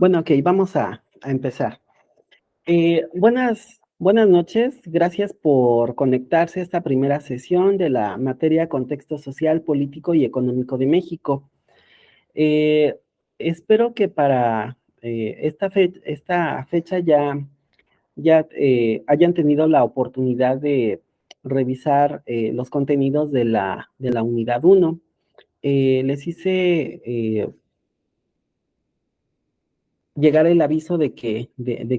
Bueno, ok, vamos a empezar. Buenas noches. Gracias por conectarse a esta primera sesión de la materia Contexto Social, Político y Económico de México. Eh, Espero que para esta fecha ya hayan tenido la oportunidad de revisar los contenidos de la unidad 1. Les hice llegar el aviso de que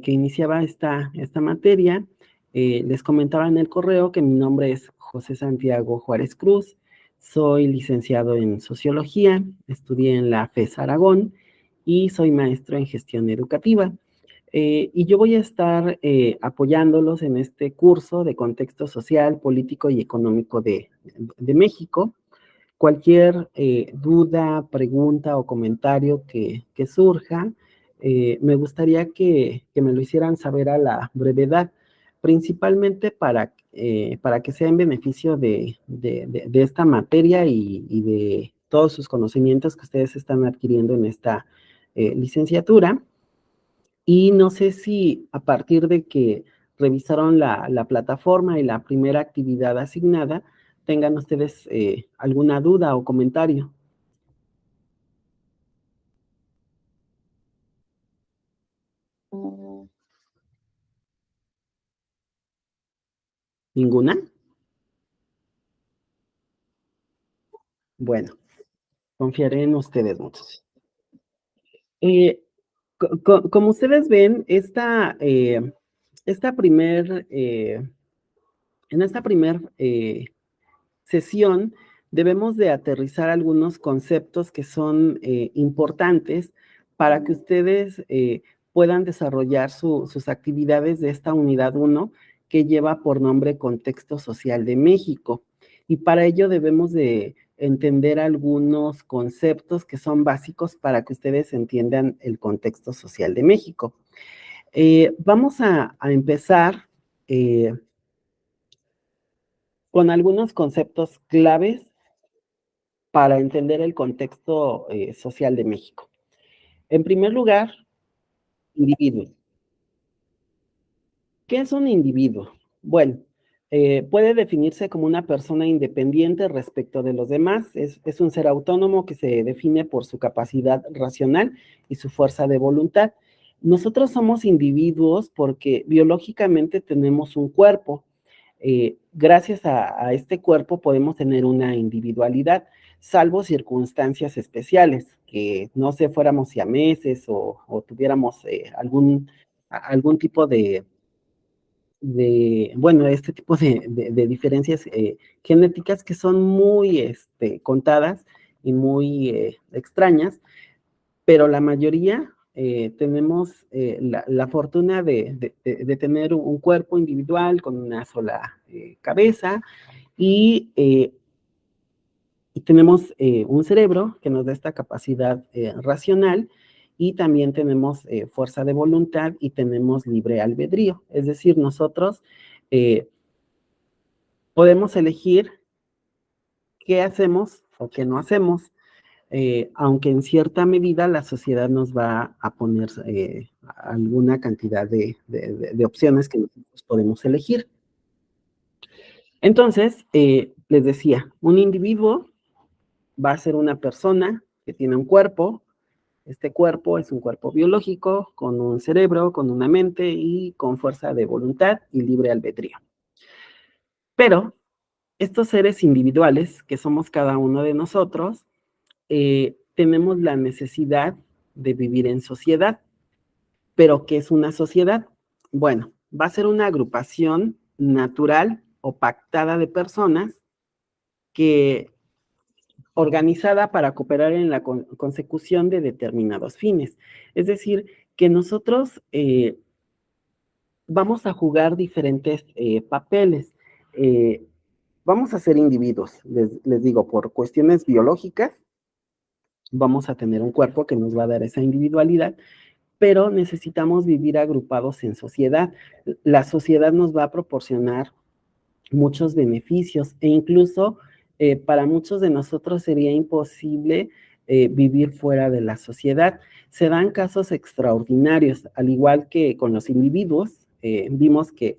iniciaba esta materia. Les comentaba en el correo que mi nombre es José Santiago Juárez Cruz, soy licenciado en Sociología, estudié en la FES Aragón y soy maestro en Gestión Educativa. Y yo voy a estar apoyándolos en este curso de Contexto Social, Político y Económico de México. Cualquier duda, pregunta o comentario que surja, me gustaría que me lo hicieran saber a la brevedad, principalmente para que sea en beneficio de esta materia y de todos sus conocimientos que ustedes están adquiriendo en esta licenciatura. Y no sé si a partir de que revisaron la plataforma y la primera actividad asignada, tengan ustedes alguna duda o comentario. ¿Ninguna? Bueno, confiaré en ustedes muchos. Eh, Como ustedes ven, esta primer, en esta primer sesión debemos de aterrizar algunos conceptos que son importantes para que ustedes puedan desarrollar sus actividades de esta unidad 1 que lleva por nombre Contexto Social de México. Y para ello debemos de entender algunos conceptos que son básicos para que ustedes entiendan el contexto social de México. Vamos a empezar eh, con algunos conceptos claves para entender el contexto social de México. En primer lugar, individuo. ¿Qué es un individuo? Bueno, puede definirse como una persona independiente respecto de los demás. Es un ser autónomo que se define por su capacidad racional y su fuerza de voluntad. Nosotros somos individuos porque biológicamente tenemos un cuerpo. Gracias a este cuerpo podemos tener una individualidad, salvo circunstancias especiales, que no sé, fuéramos siameses o tuviéramos algún tipo bueno, este tipo de diferencias genéticas que son muy contadas y muy extrañas, pero la mayoría tenemos la fortuna de tener un cuerpo individual con una sola cabeza y tenemos un cerebro que nos da esta capacidad racional y también tenemos fuerza de voluntad y tenemos libre albedrío. Es decir, nosotros eh, podemos elegir qué hacemos o qué no hacemos, aunque en cierta medida la sociedad nos va a poner alguna cantidad de opciones que nosotros podemos elegir. Entonces, les decía, un individuo va a ser una persona que tiene un cuerpo. Este cuerpo es un cuerpo biológico con un cerebro, con una mente y con fuerza de voluntad y libre albedrío. Pero estos seres individuales, que somos cada uno de nosotros, tenemos la necesidad de vivir en sociedad. ¿Pero qué es una sociedad? Bueno, va a ser una agrupación natural o pactada de personas que organizada para cooperar en la consecución de determinados fines. Es decir, que nosotros vamos a jugar diferentes papeles. Eh, Vamos a ser individuos, les digo, por cuestiones biológicas, vamos a tener un cuerpo que nos va a dar esa individualidad, pero necesitamos vivir agrupados en sociedad. La sociedad nos va a proporcionar muchos beneficios e incluso para muchos de nosotros sería imposible vivir fuera de la sociedad. Se dan casos extraordinarios, al igual que con los individuos. Vimos que,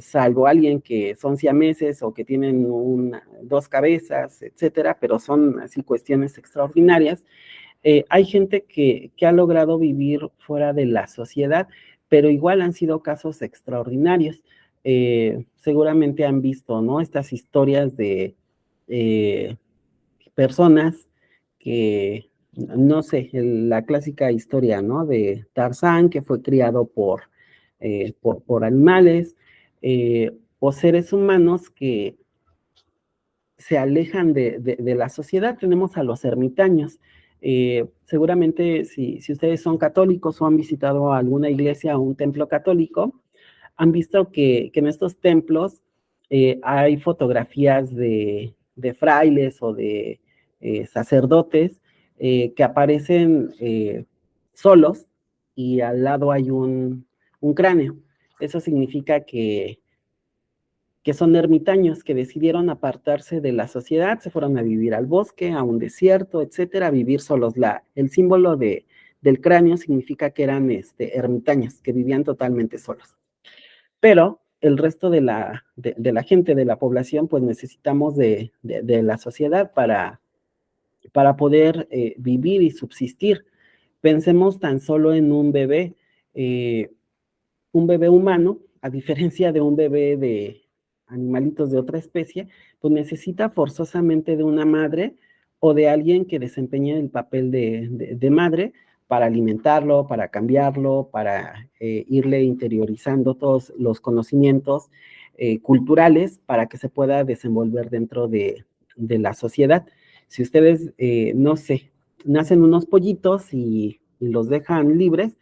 salvo alguien que son siameses o que tienen dos cabezas, etcétera, pero son así cuestiones extraordinarias, hay gente que ha logrado vivir fuera de la sociedad, pero igual han sido casos extraordinarios. Seguramente han visto, ¿no? Estas historias de personas que, no sé, la clásica historia, ¿no? De Tarzán, que fue criado por animales, o seres humanos que se alejan de la sociedad. Tenemos a los ermitaños. Seguramente si ustedes son católicos o han visitado alguna iglesia o un templo católico, han visto que en estos templos hay fotografías de frailes o de sacerdotes que aparecen solos y al lado hay un cráneo. Eso significa que son ermitaños que decidieron apartarse de la sociedad, se fueron a vivir al bosque, a un desierto, etcétera, a vivir solos. El símbolo del cráneo significa que eran ermitaños, que vivían totalmente solos. Pero el resto de la gente, de la población, pues necesitamos de la sociedad para poder vivir y subsistir. Pensemos tan solo en un bebé humano, a diferencia de un bebé de animalitos de otra especie, pues necesita forzosamente de una madre o de alguien que desempeñe el papel de madre para alimentarlo, para cambiarlo, para irle interiorizando todos los conocimientos culturales para que se pueda desenvolver dentro de la sociedad. Si ustedes, no sé, nacen unos pollitos y los dejan libres,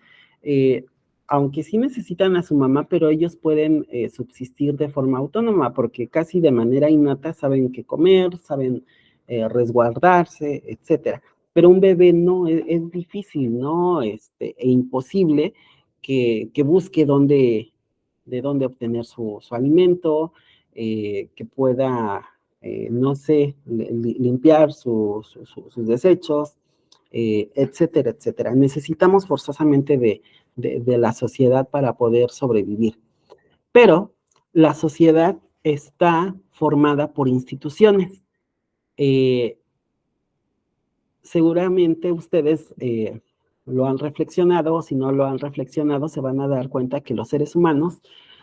aunque sí necesitan a su mamá, pero ellos pueden subsistir de forma autónoma, porque casi de manera innata saben qué comer, saben resguardarse, etcétera. Pero un bebé no, es difícil, ¿no? E imposible que busque de dónde obtener su alimento, que pueda, no sé, limpiar sus desechos, etcétera, etcétera. Necesitamos forzosamente de la sociedad para poder sobrevivir. Pero la sociedad está formada por instituciones. Eh, Seguramente ustedes lo han reflexionado, o si no lo han reflexionado, se van a dar cuenta que los seres humanos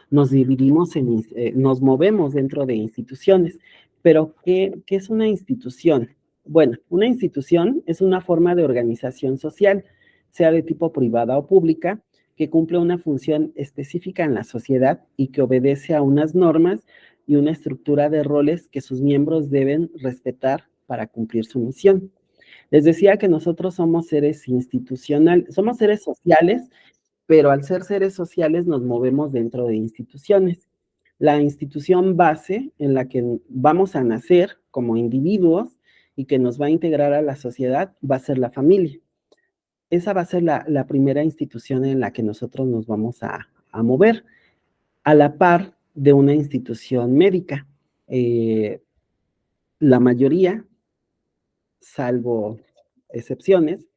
nos dividimos nos movemos dentro de instituciones. Pero, ¿qué es una institución? Bueno, una institución es una forma de organización social, sea de tipo privada o pública, que cumple una función específica en la sociedad y que obedece a unas normas y una estructura de roles que sus miembros deben respetar para cumplir su misión. Les decía que nosotros somos seres institucionales, somos seres sociales, pero al ser seres sociales nos movemos dentro de instituciones. La institución base en la que vamos a nacer como individuos y que nos va a integrar a la sociedad va a ser la familia. Esa va a ser la primera institución en la que nosotros nos vamos a mover, a la par de una institución médica. La mayoría, salvo excepciones,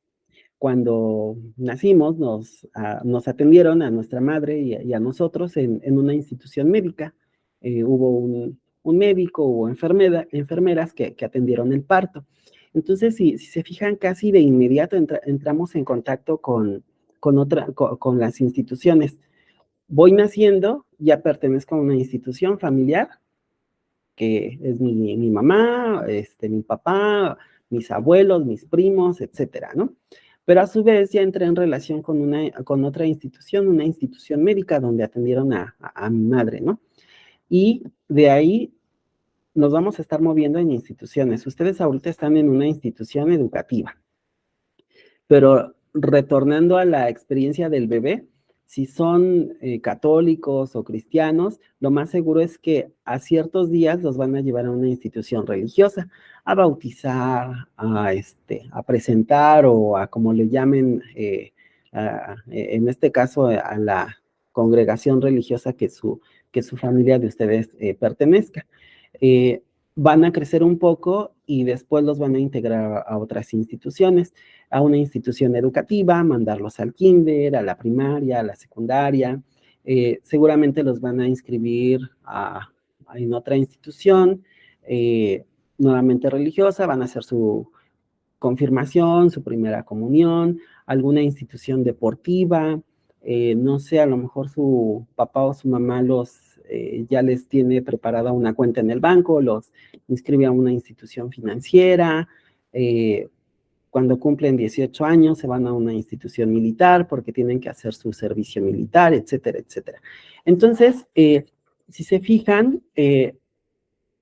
cuando nacimos nos atendieron a nuestra madre y a nosotros en una institución médica. Hubo un médico o enfermeras que atendieron el parto. Entonces, si se fijan, casi de inmediato entramos en contacto con las instituciones. Voy naciendo, ya pertenezco a una institución familiar, que es mi mamá, mi papá, mis abuelos, mis primos, etcétera, ¿no? Pero a su vez ya entré en relación con otra institución, una institución médica donde atendieron a mi madre, ¿no? Y de ahí nos vamos a estar moviendo en instituciones. Ustedes ahorita están en una institución educativa, pero retornando a la experiencia del bebé, si son católicos o cristianos, lo más seguro es que a ciertos días los van a llevar a una institución religiosa, a bautizar, a presentar o a como le llamen, en este caso, a la congregación religiosa que su familia de ustedes pertenezca. van a crecer un poco y después los van a integrar a otras instituciones, a una institución educativa, mandarlos al kinder, a la primaria, a la secundaria. Seguramente los van a inscribir en otra institución, nuevamente religiosa, van a hacer su confirmación, su primera comunión, alguna institución deportiva, no sé, a lo mejor su papá o su mamá ya les tiene preparada una cuenta en el banco, los inscribe a una institución financiera, cuando cumplen 18 años se van a una institución militar porque tienen que hacer su servicio militar, etcétera, etcétera. Entonces, si se fijan,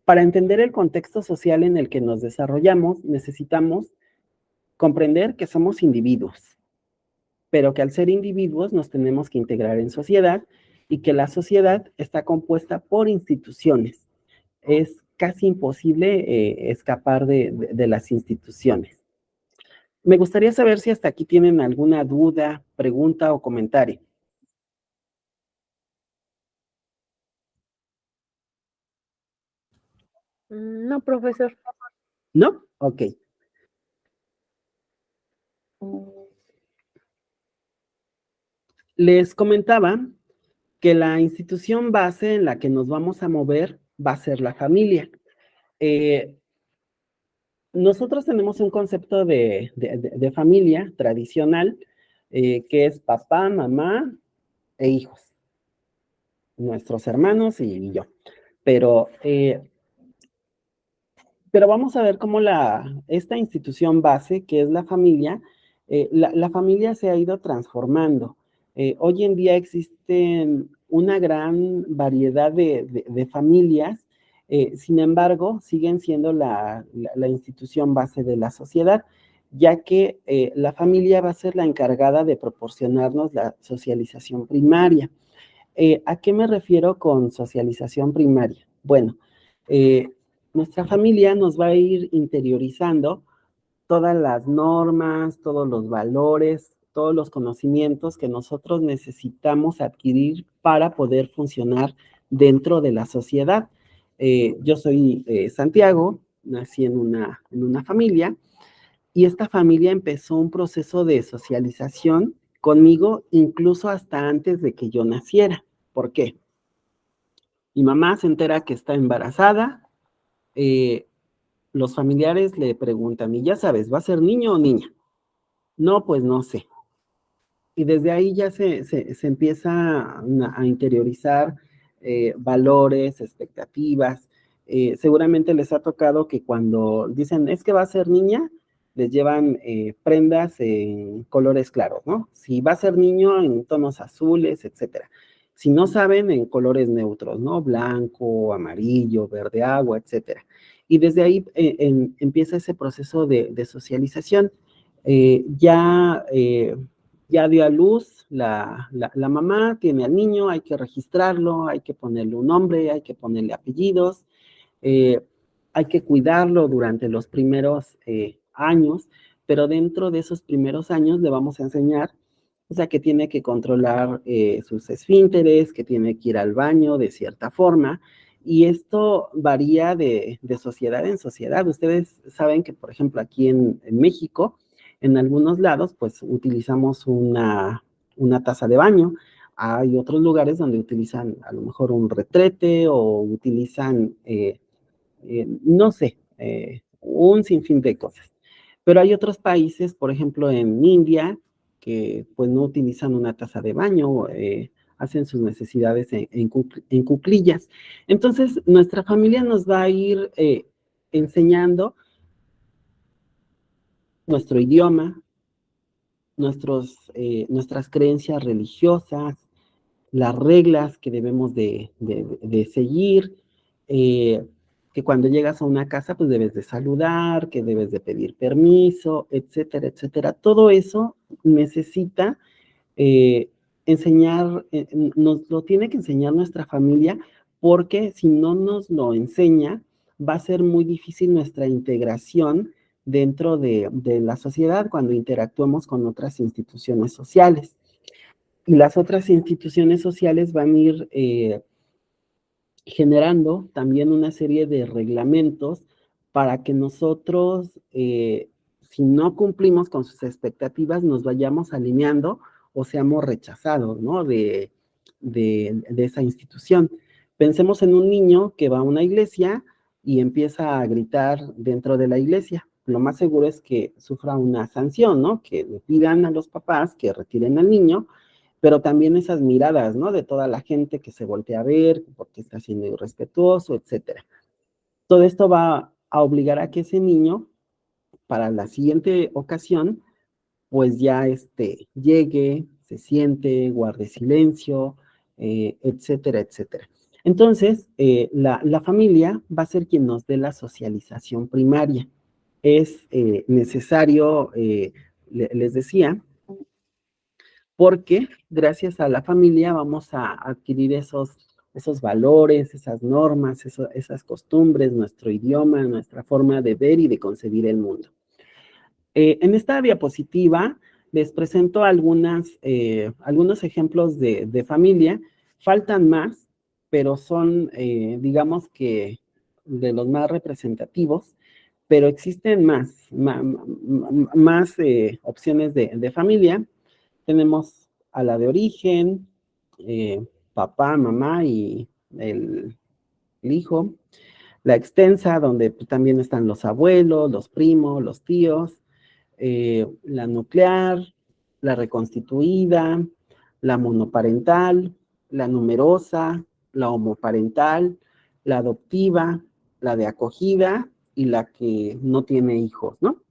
para entender el contexto social en el que nos desarrollamos, necesitamos comprender que somos individuos, pero que al ser individuos nos tenemos que integrar en sociedad y que la sociedad está compuesta por instituciones. Es casi imposible escapar de las instituciones. Me gustaría saber si hasta aquí tienen alguna duda, pregunta o comentario. No, profesor. ¿No? Ok. Les comentaba que la institución base en la que nos vamos a mover va a ser la familia. Nosotros tenemos un concepto de familia tradicional, que es papá, mamá e hijos, nuestros hermanos y yo. Pero, pero vamos a ver cómo esta institución base, que es la familia, la familia se ha ido transformando. Hoy en día existen una gran variedad de familias, sin embargo, siguen siendo la institución base de la sociedad, ya que la familia va a ser la encargada de proporcionarnos la socialización primaria. ¿A qué me refiero con socialización primaria? Bueno, nuestra familia nos va a ir interiorizando todas las normas, todos los valores, todos los conocimientos que nosotros necesitamos adquirir para poder funcionar dentro de la sociedad. Yo soy Santiago, nací en una familia y esta familia empezó un proceso de socialización conmigo incluso hasta antes de que yo naciera. ¿Por qué? Mi mamá se entera que está embarazada, eh, los familiares le preguntan, y ya sabes, ¿va a ser niño o niña? No, pues no sé. Y desde ahí ya se empieza a interiorizar valores, expectativas. Seguramente les ha tocado que cuando dicen, es que va a ser niña, les llevan prendas en colores claros, ¿no? Si va a ser niño, en tonos azules, etcétera. Si no saben, en colores neutros, ¿no? Blanco, amarillo, verde agua, etcétera. Y desde ahí empieza ese proceso de socialización. Eh, ya eh, ya dio a luz la mamá, tiene al niño, hay que registrarlo, hay que ponerle un nombre, hay que ponerle apellidos, eh, hay que cuidarlo durante los primeros años, pero dentro de esos primeros años le vamos a enseñar, o sea, que tiene que controlar sus esfínteres, que tiene que ir al baño de cierta forma, y esto varía de sociedad en sociedad. Ustedes saben que, por ejemplo, aquí en México, en algunos lados, pues utilizamos una taza de baño. Hay otros lugares donde utilizan a lo mejor un retrete o utilizan, no sé, un sinfín de cosas. Pero hay otros países, por ejemplo en India, que pues no utilizan una taza de baño, hacen sus necesidades en cuclillas. Entonces, nuestra familia nos va a ir enseñando nuestro idioma, nuestras creencias religiosas, las reglas que debemos de seguir, eh, que cuando llegas a una casa pues debes de saludar, que debes de pedir permiso, etcétera, etcétera. Todo eso necesita enseñar, nos lo tiene que enseñar nuestra familia, porque si no nos lo enseña, va a ser muy difícil nuestra integración dentro de la sociedad cuando interactuemos con otras instituciones sociales. Y las otras instituciones sociales van a ir generando también una serie de reglamentos para que nosotros, si no cumplimos con sus expectativas, nos vayamos alineando o seamos rechazados, ¿no? De esa institución. Pensemos en un niño que va a una iglesia y empieza a gritar dentro de la iglesia. Lo más seguro es que sufra una sanción, ¿no? Que le pidan a los papás que retiren al niño, pero también esas miradas, ¿no? De toda la gente que se voltea a ver porque está siendo irrespetuoso, etcétera. Todo esto va a obligar a que ese niño, para la siguiente ocasión, pues ya llegue, se siente, guarde silencio, etcétera, etcétera. Entonces, la familia va a ser quien nos dé la socialización primaria. Es necesario, les decía, porque gracias a la familia vamos a adquirir esos valores, esas normas, esas costumbres, nuestro idioma, nuestra forma de ver y de concebir el mundo. En esta diapositiva les presento algunos ejemplos de familia. Faltan más, pero son, digamos que, de los más representativos, pero existen más opciones de familia. Tenemos a la de origen, papá, mamá y el hijo. La extensa, donde también están los abuelos, los primos, los tíos. La nuclear, la reconstituida, la monoparental, la numerosa, la homoparental, la adoptiva, la de acogida y la que no tiene hijos, ¿no?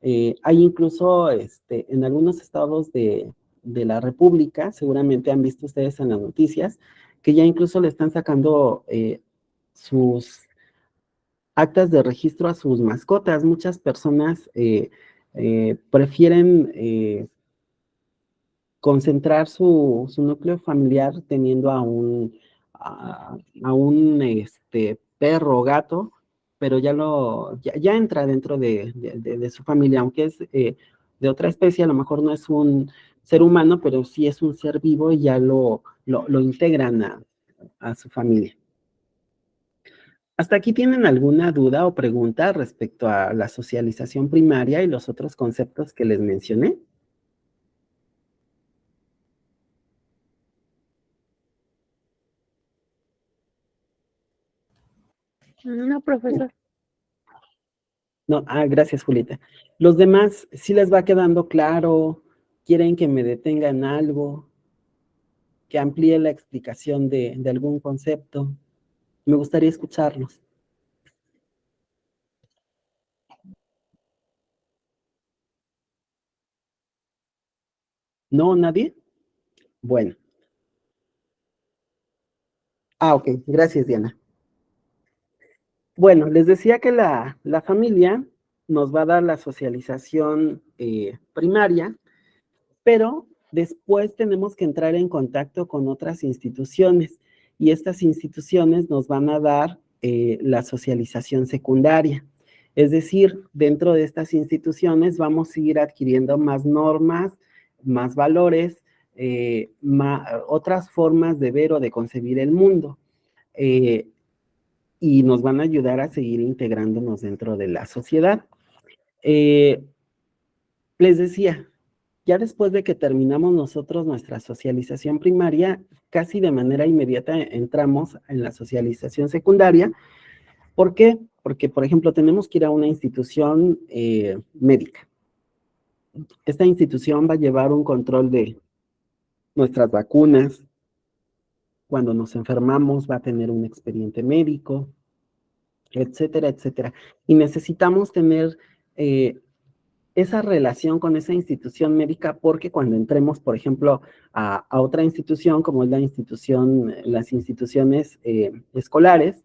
Hay incluso en algunos estados de la República, seguramente han visto ustedes en las noticias, que ya incluso le están sacando sus actas de registro a sus mascotas. Muchas personas prefieren concentrar su núcleo familiar teniendo a un perro o gato, pero ya entra dentro de su familia, aunque es de otra especie, a lo mejor no es un ser humano, pero sí es un ser vivo y ya lo integran a su familia. ¿Hasta aquí tienen alguna duda o pregunta respecto a la socialización primaria y los otros conceptos que les mencioné? No, profesor. No, gracias, Julieta. Los demás, ¿sí les va quedando claro? ¿Quieren que me detenga en algo? ¿Que amplíe la explicación de algún concepto? Me gustaría escucharlos. ¿No, nadie? Bueno. Ok, gracias, Diana. Bueno, les decía que la familia nos va a dar la socialización primaria, pero después tenemos que entrar en contacto con otras instituciones y estas instituciones nos van a dar la socialización secundaria. Es decir, dentro de estas instituciones vamos a ir adquiriendo más normas, más valores, otras formas de ver o de concebir el mundo. Y nos van a ayudar a seguir integrándonos dentro de la sociedad. Eh, Les decía, ya después de que terminamos nosotros nuestra socialización primaria, casi de manera inmediata entramos en la socialización secundaria. ¿Por qué? Porque, por ejemplo, tenemos que ir a una institución médica. Esta institución va a llevar un control de nuestras vacunas. Cuando nos enfermamos va a tener un expediente médico, etcétera, etcétera. Y necesitamos tener esa relación con esa institución médica, porque cuando entremos, por ejemplo, a otra institución, como es las instituciones escolares,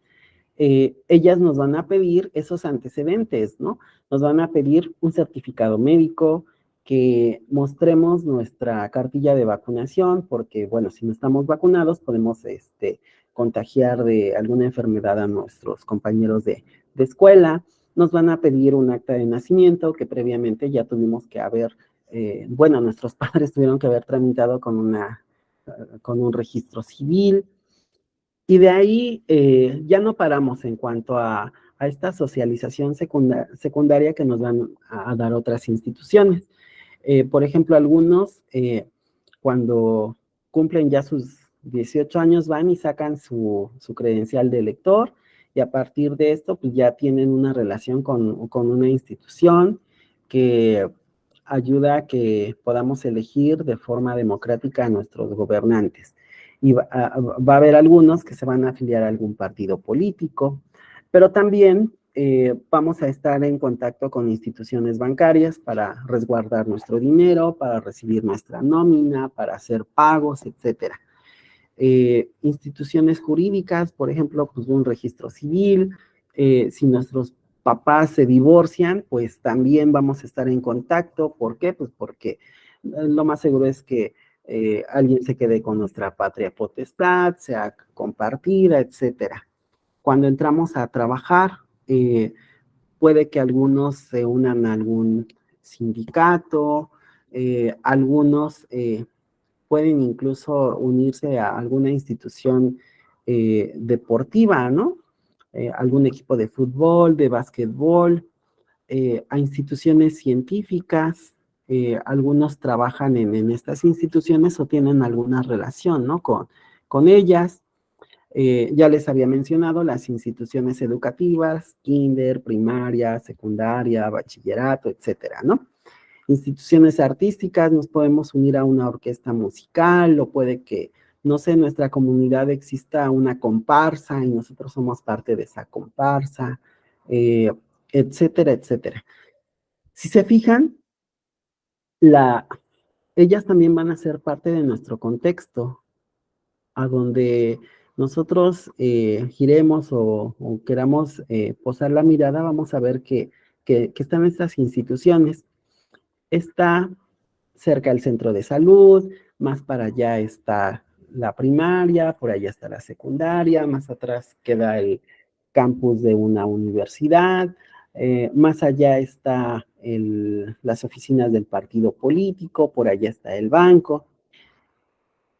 ellas nos van a pedir esos antecedentes, ¿no? Nos van a pedir un certificado médico, que mostremos nuestra cartilla de vacunación, porque, bueno, si no estamos vacunados, podemos contagiar de alguna enfermedad a nuestros compañeros de escuela. Nos van a pedir un acta de nacimiento que previamente ya tuvimos que haber, bueno, nuestros padres tuvieron que haber tramitado con un registro civil. Y de ahí ya no paramos en cuanto a esta socialización secundaria que nos van a dar otras instituciones. Por ejemplo, algunos cuando cumplen ya sus 18 años van y sacan su credencial de lector y a partir de esto pues ya tienen una relación con una institución que ayuda a que podamos elegir de forma democrática a nuestros gobernantes. Y va a haber algunos que se van a afiliar a algún partido político, pero también vamos a estar en contacto con instituciones bancarias para resguardar nuestro dinero, para recibir nuestra nómina, para hacer pagos, etcétera. Instituciones jurídicas, por ejemplo, pues un registro civil, si nuestros papás se divorcian, pues también vamos a estar en contacto. ¿Por qué? Pues porque lo más seguro es que alguien se quede con nuestra patria potestad, sea compartida, etcétera. Cuando entramos a trabajar, puede que algunos se unan a algún sindicato, algunos pueden incluso unirse a alguna institución deportiva, ¿no? Algún equipo de fútbol, de básquetbol, a instituciones científicas. Algunos trabajan en estas instituciones o tienen alguna relación, ¿no? Con ellas. Ya les había mencionado las instituciones educativas, kinder, primaria, secundaria, bachillerato, etcétera, ¿no? Instituciones artísticas, nos podemos unir a una orquesta musical, o puede que, no sé, en nuestra comunidad exista una comparsa y nosotros somos parte de esa comparsa, etcétera, etcétera. Si se fijan, la, ellas también van a ser parte de nuestro contexto, a donde nosotros giremos o queramos posar la mirada, vamos a ver que están estas instituciones. Está cerca el centro de salud, más para allá está la primaria, por allá está la secundaria, más atrás queda el campus de una universidad, más allá está las oficinas del partido político, por allá está el banco.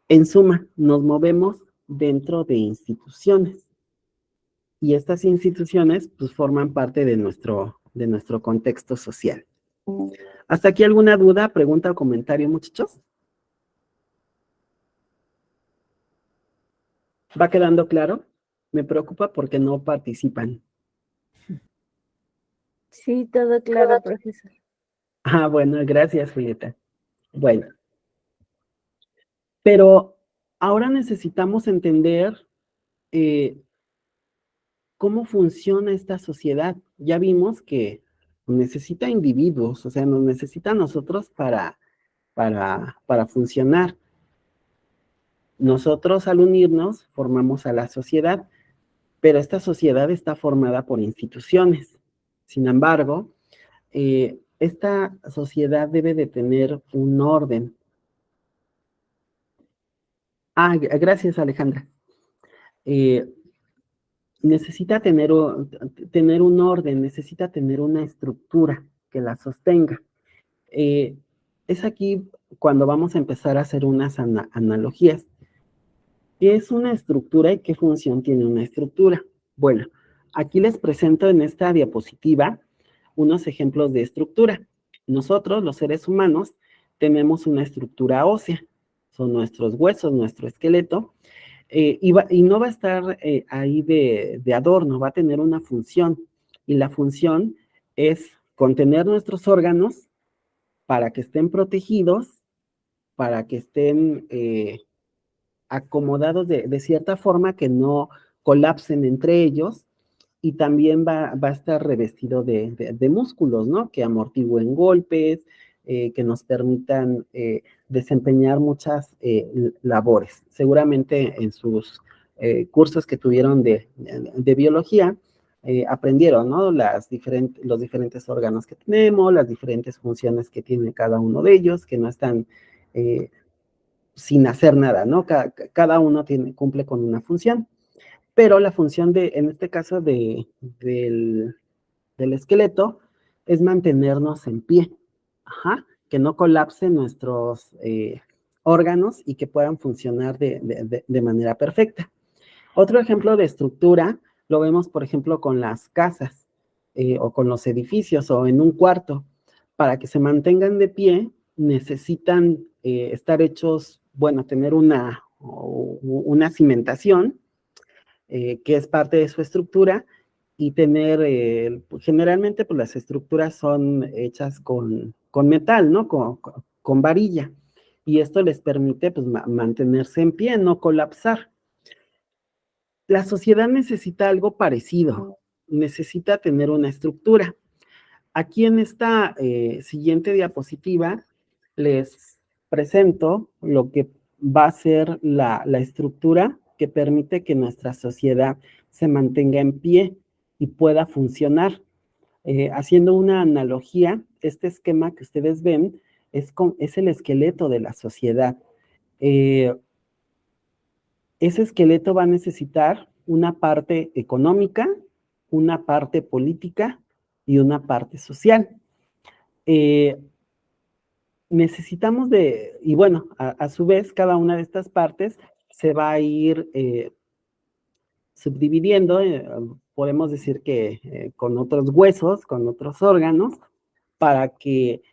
En suma, nos movemos dentro de instituciones y estas instituciones pues forman parte de nuestro contexto social. ¿Hasta aquí alguna duda, pregunta o comentario, muchachos? ¿Va quedando claro? Me preocupa porque no participan. Sí, todo claro, profesor. Ah, bueno, gracias, Julieta. Bueno, pero ahora necesitamos entender eh, cómo funciona esta sociedad. Ya vimos que necesita individuos, o sea, nos necesita a nosotros para funcionar. Nosotros al unirnos formamos a la sociedad, pero esta sociedad está formada por instituciones. Sin embargo, esta sociedad debe de tener un orden. Ah, gracias, Alejandra. Eh, necesita tener un orden, necesita tener una estructura que la sostenga. Eh, es aquí cuando vamos a empezar a hacer unas analogías. ¿Qué es una estructura y qué función tiene una estructura? Bueno, aquí les presento en esta diapositiva unos ejemplos de estructura. Nosotros, los seres humanos, tenemos una estructura ósea, son nuestros huesos, nuestro esqueleto, y no va a estar ahí de adorno, va a tener una función, y la función es contener nuestros órganos para que estén protegidos, para que estén acomodados de cierta forma que no colapsen entre ellos, y también va a estar revestido de músculos, ¿no? Que amortigüen golpes, que nos permitan desempeñar muchas labores. Seguramente en sus cursos que tuvieron de biología, aprendieron, ¿no? Los diferentes órganos que tenemos, las diferentes funciones que tiene cada uno de ellos, que no están sin hacer nada, ¿no? Cada uno cumple con una función, pero la función en este caso del esqueleto es mantenernos en pie, ajá, que no colapsen nuestros órganos y que puedan funcionar de manera perfecta. Otro ejemplo de estructura lo vemos, por ejemplo, con las casas o con los edificios o en un cuarto. Para que se mantengan de pie, necesitan estar hechos, bueno, tener una cimentación que es parte de su estructura y tener, generalmente pues las estructuras son hechas con metal, ¿no? Con varilla. Y esto les permite pues mantenerse en pie, no colapsar. La sociedad necesita algo parecido, necesita tener una estructura. Aquí en esta siguiente diapositiva les presento lo que va a ser la estructura que permite que nuestra sociedad se mantenga en pie y pueda funcionar. Haciendo una analogía, este esquema que ustedes ven es el esqueleto de la sociedad. Ese esqueleto va a necesitar una parte económica, una parte política y una parte social. Necesitamos y bueno, a su vez, cada una de estas partes se va a ir subdividiendo, podemos decir que con otros huesos, con otros órganos, para que,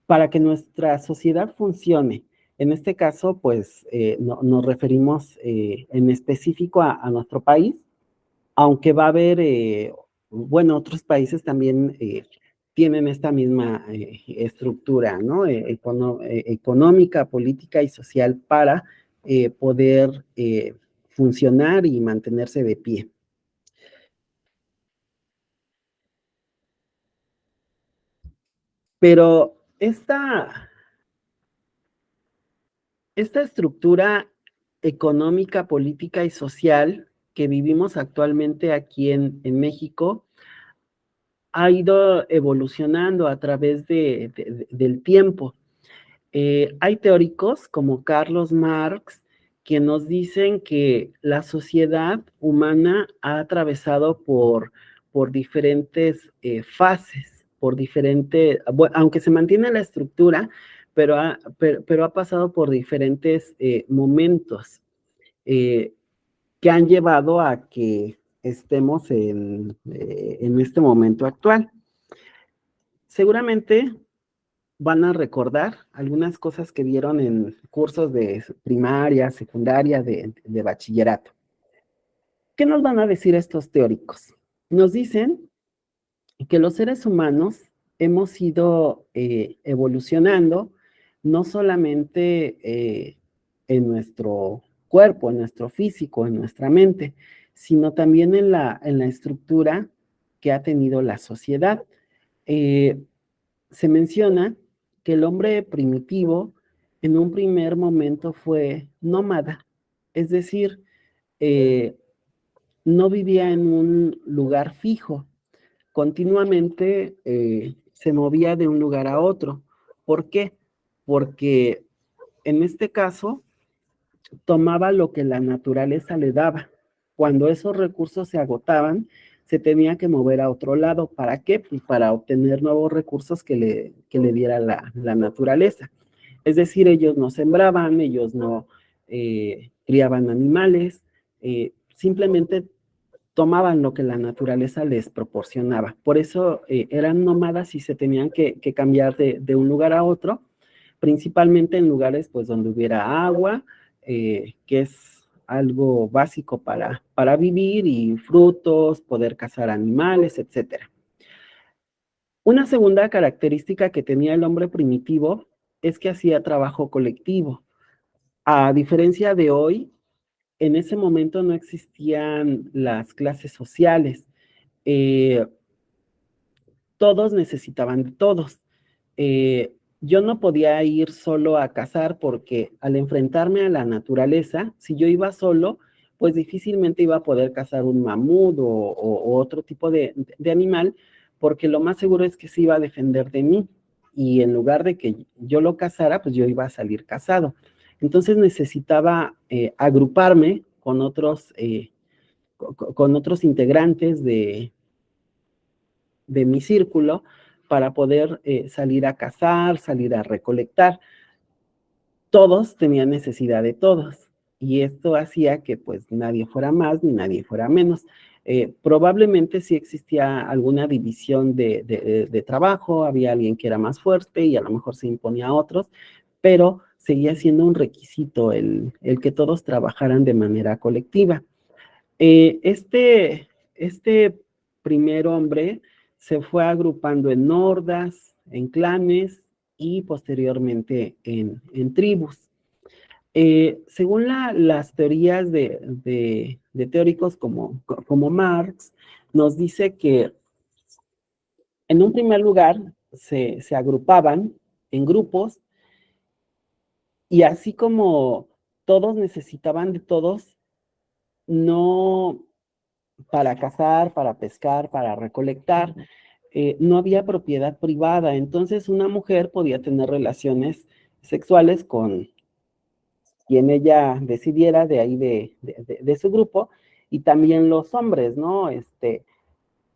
para que nuestra sociedad funcione. En este caso, pues nos referimos en específico a nuestro país, aunque va a haber, bueno, otros países también tienen esta misma estructura, ¿no? Económica, política y social para poder funcionar y mantenerse de pie. Pero esta estructura económica, política y social que vivimos actualmente aquí en México ha ido evolucionando a través del tiempo. Hay teóricos como Carlos Marx que nos dicen que la sociedad humana ha atravesado por diferentes fases, bueno, aunque se mantiene la estructura, pero ha pasado por diferentes momentos que han llevado a que estemos en este momento actual. Seguramente van a recordar algunas cosas que vieron en cursos de primaria, secundaria, de bachillerato. ¿Qué nos van a decir estos teóricos? Nos dicen que los seres humanos hemos ido evolucionando no solamente en nuestro cuerpo, en nuestro físico, en nuestra mente, sino también en la estructura que ha tenido la sociedad. Se menciona que el hombre primitivo en un primer momento fue nómada, es decir, eh, no vivía en un lugar fijo, continuamente se movía de un lugar a otro. ¿Por qué? Porque en este caso tomaba lo que la naturaleza le daba. Cuando esos recursos se agotaban, se tenía que mover a otro lado. ¿Para qué? Pues para obtener nuevos recursos que le diera la naturaleza. Es decir, ellos no sembraban, ellos no criaban animales, simplemente tomaban lo que la naturaleza les proporcionaba. Por eso eran nómadas y se tenían que cambiar de un lugar a otro, principalmente en lugares pues donde hubiera agua, que es algo básico para vivir, y frutos, poder cazar animales, etcétera. Una segunda característica que tenía el hombre primitivo es que hacía trabajo colectivo. A diferencia de hoy, en ese momento no existían las clases sociales. Eh, Todos necesitaban de todos. Yo no podía ir solo a cazar porque al enfrentarme a la naturaleza, si yo iba solo, pues difícilmente iba a poder cazar un mamut o otro tipo de animal, porque lo más seguro es que se iba a defender de mí. Y en lugar de que yo lo cazara, pues yo iba a salir cazado. Entonces necesitaba agruparme con otros integrantes de mi círculo para poder salir a cazar, salir a recolectar. Todos tenían necesidad de todos. y esto hacía que pues nadie fuera más ni nadie fuera menos. Probablemente sí existía alguna división de trabajo, había alguien que era más fuerte y a lo mejor se imponía a otros, pero seguía siendo un requisito el que todos trabajaran de manera colectiva. Este primer hombre se fue agrupando en hordas, en clanes y posteriormente en tribus. Según las teorías de teóricos como Marx, nos dice que en un primer lugar se agrupaban en grupos y así como todos necesitaban de todos, no para cazar, para pescar, para recolectar, no había propiedad privada. Entonces una mujer podía tener relaciones sexuales con quien ella decidiera de ahí de su grupo, y también los hombres, ¿no?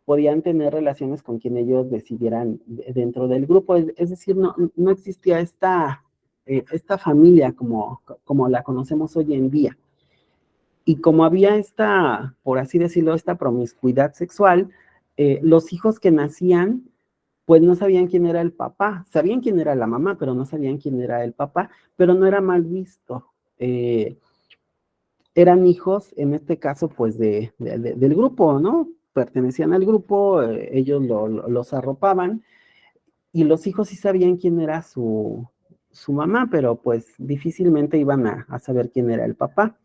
Podían tener relaciones con quien ellos decidieran dentro del grupo, es decir, no existía esta familia como la conocemos hoy en día. Y como había por así decirlo, esta promiscuidad sexual, los hijos que nacían, pues no sabían quién era el papá, sabían quién era la mamá, pero no sabían quién era el papá, pero no era mal visto. Eran hijos, en este caso, pues del grupo, ¿no? Pertenecían al grupo, ellos los arropaban, y los hijos sí sabían quién era su mamá, pero pues difícilmente iban a saber quién era el papá.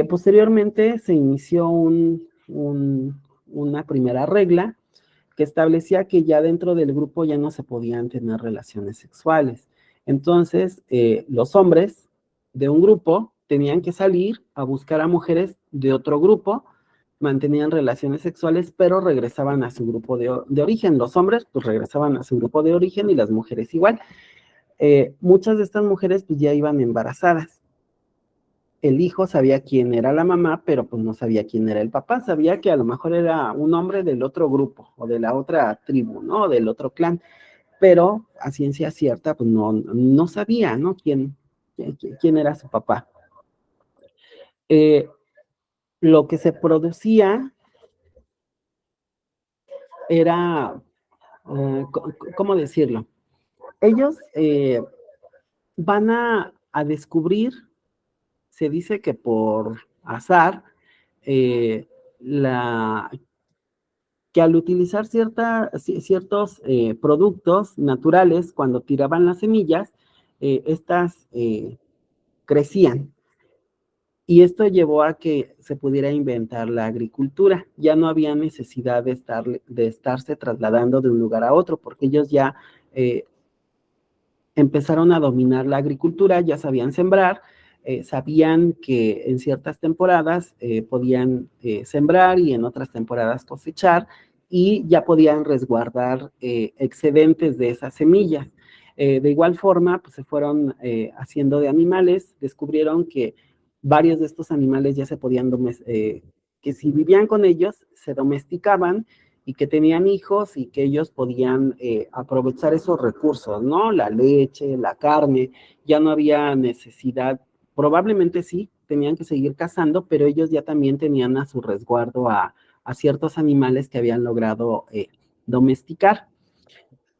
Posteriormente se inició una primera regla que establecía que ya dentro del grupo ya no se podían tener relaciones sexuales. Entonces, los hombres de un grupo tenían que salir a buscar a mujeres de otro grupo, mantenían relaciones sexuales, pero regresaban a su grupo de origen. Los hombres pues regresaban a su grupo de origen y las mujeres igual. Muchas de estas mujeres pues ya iban embarazadas. El hijo sabía quién era la mamá, pero pues no sabía quién era el papá, sabía que a lo mejor era un hombre del otro grupo o de la otra tribu, ¿no? Del otro clan, pero a ciencia cierta pues no sabía, ¿no? Quién era su papá. Lo que se producía era, ¿cómo decirlo? Ellos van a descubrir, se dice que por azar, la que al utilizar ciertos productos naturales, cuando tiraban las semillas, estas crecían. Y esto llevó a que se pudiera inventar la agricultura. Ya no había necesidad de estarse trasladando de un lugar a otro, porque ellos ya empezaron a dominar la agricultura, ya sabían sembrar, sabían que en ciertas temporadas podían sembrar y en otras temporadas cosechar, y ya podían resguardar excedentes de esas semillas. De igual forma, pues se fueron haciendo de animales, descubrieron que varios de estos animales ya se podían que si vivían con ellos, se domesticaban y que tenían hijos y que ellos podían aprovechar esos recursos, ¿no? La leche, la carne, ya no había necesidad, probablemente sí, tenían que seguir cazando, pero ellos ya también tenían a su resguardo a ciertos animales que habían logrado domesticar.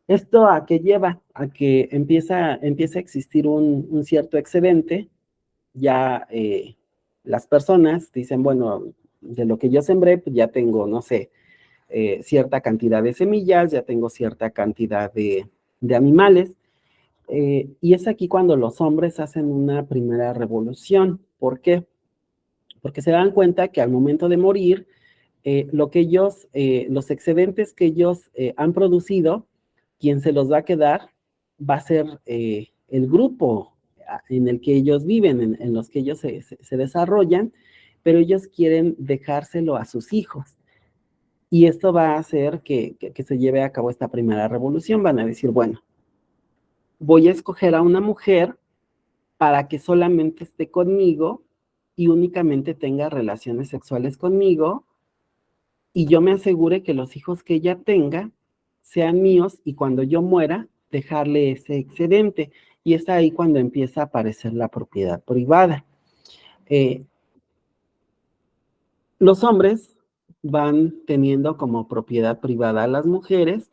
¿Esto a qué lleva? A que empieza a existir un cierto excedente, ya las personas dicen, bueno, de lo que yo sembré, pues ya tengo, no sé, cierta cantidad de semillas, ya tengo cierta cantidad de animales, y es aquí cuando los hombres hacen una primera revolución. ¿Por qué? Porque se dan cuenta que al momento de morir, los excedentes que ellos han producido, quien se los va a quedar va a ser el grupo en el que ellos viven, en los que ellos se desarrollan, pero ellos quieren dejárselo a sus hijos. Y esto va a hacer que se lleve a cabo esta primera revolución. Van a decir, bueno, voy a escoger a una mujer para que solamente esté conmigo y únicamente tenga relaciones sexuales conmigo, y yo me asegure que los hijos que ella tenga sean míos, y cuando yo muera, dejarle ese excedente. Y es ahí cuando empieza a aparecer la propiedad privada. Los hombres van teniendo como propiedad privada a las mujeres,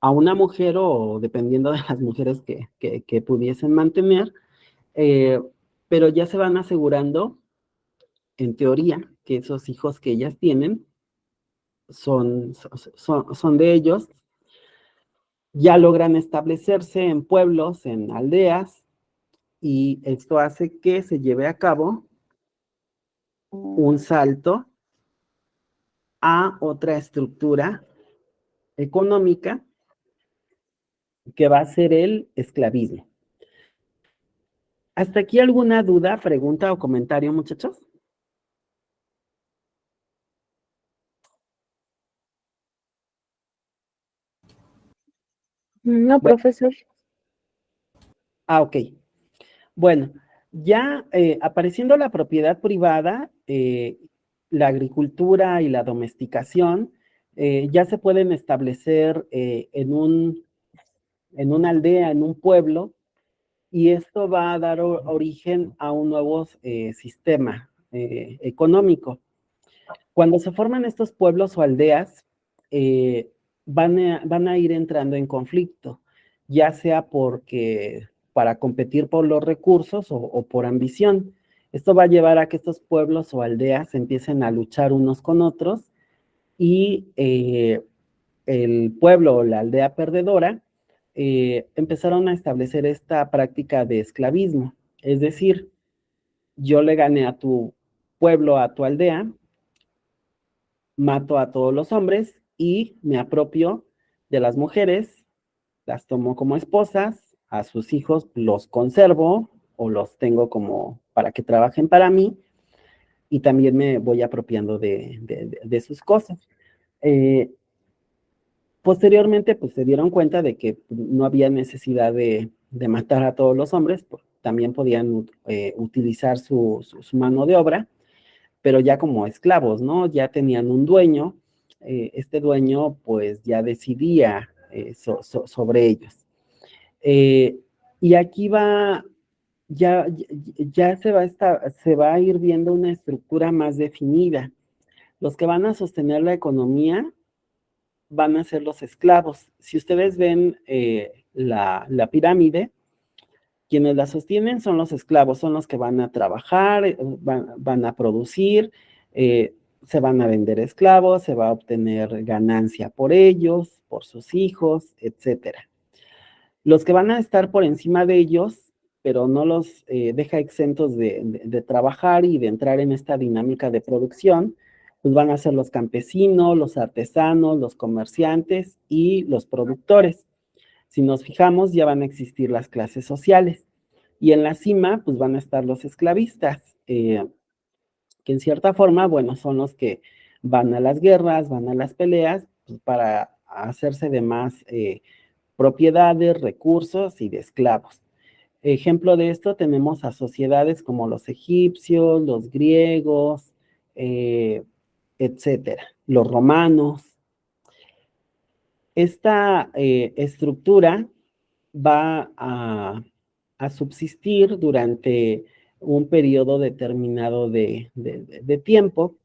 a una mujer o dependiendo de las mujeres que pudiesen mantener, pero ya se van asegurando, en teoría, que esos hijos que ellas tienen son de ellos, ya logran establecerse en pueblos, en aldeas, y esto hace que se lleve a cabo un salto a otra estructura económica que va a ser el esclavismo. ¿Hasta aquí alguna duda, pregunta o comentario, muchachos? No, Bueno, profesor. ok. Bueno, ya apareciendo la propiedad privada, la agricultura y la domesticación, ya se pueden establecer en una aldea, en un pueblo, y esto va a dar origen a un nuevo sistema económico. Cuando se forman estos pueblos o aldeas, van a ir entrando en conflicto, ya sea porque para competir por los recursos o por ambición. Esto va a llevar a que estos pueblos o aldeas empiecen a luchar unos con otros y el pueblo o la aldea perdedora empezaron a establecer esta práctica de esclavismo. Es decir, yo le gané a tu pueblo, a tu aldea, mato a todos los hombres y me apropio de las mujeres, las tomo como esposas, a sus hijos los conservo o los tengo como para que trabajen para mí y también me voy apropiando de sus cosas. Eh, Posteriormente, pues se dieron cuenta de que no había necesidad de matar a todos los hombres, pues, también podían utilizar su mano de obra, pero ya como esclavos, ¿no? Ya tenían un dueño, este dueño pues ya decidía sobre ellos. Y aquí ya se va a ir viendo una estructura más definida. Los que van a sostener la economía van a ser los esclavos. Si ustedes ven la pirámide, quienes la sostienen son los esclavos, son los que van a trabajar, van a producir, se van a vender esclavos, se va a obtener ganancia por ellos, por sus hijos, etcétera. Los que van a estar por encima de ellos, pero no los deja exentos de trabajar y de entrar en esta dinámica de producción, pues van a ser los campesinos, los artesanos, los comerciantes y los productores. Si nos fijamos, ya van a existir las clases sociales. Y en la cima, pues van a estar los esclavistas, que en cierta forma, bueno, son los que van a las guerras, van a las peleas, pues, para hacerse de más propiedades, recursos y de esclavos. Ejemplo de esto tenemos a sociedades como los egipcios, los griegos, etcétera, los romanos. Esta estructura va a subsistir durante un periodo determinado de tiempo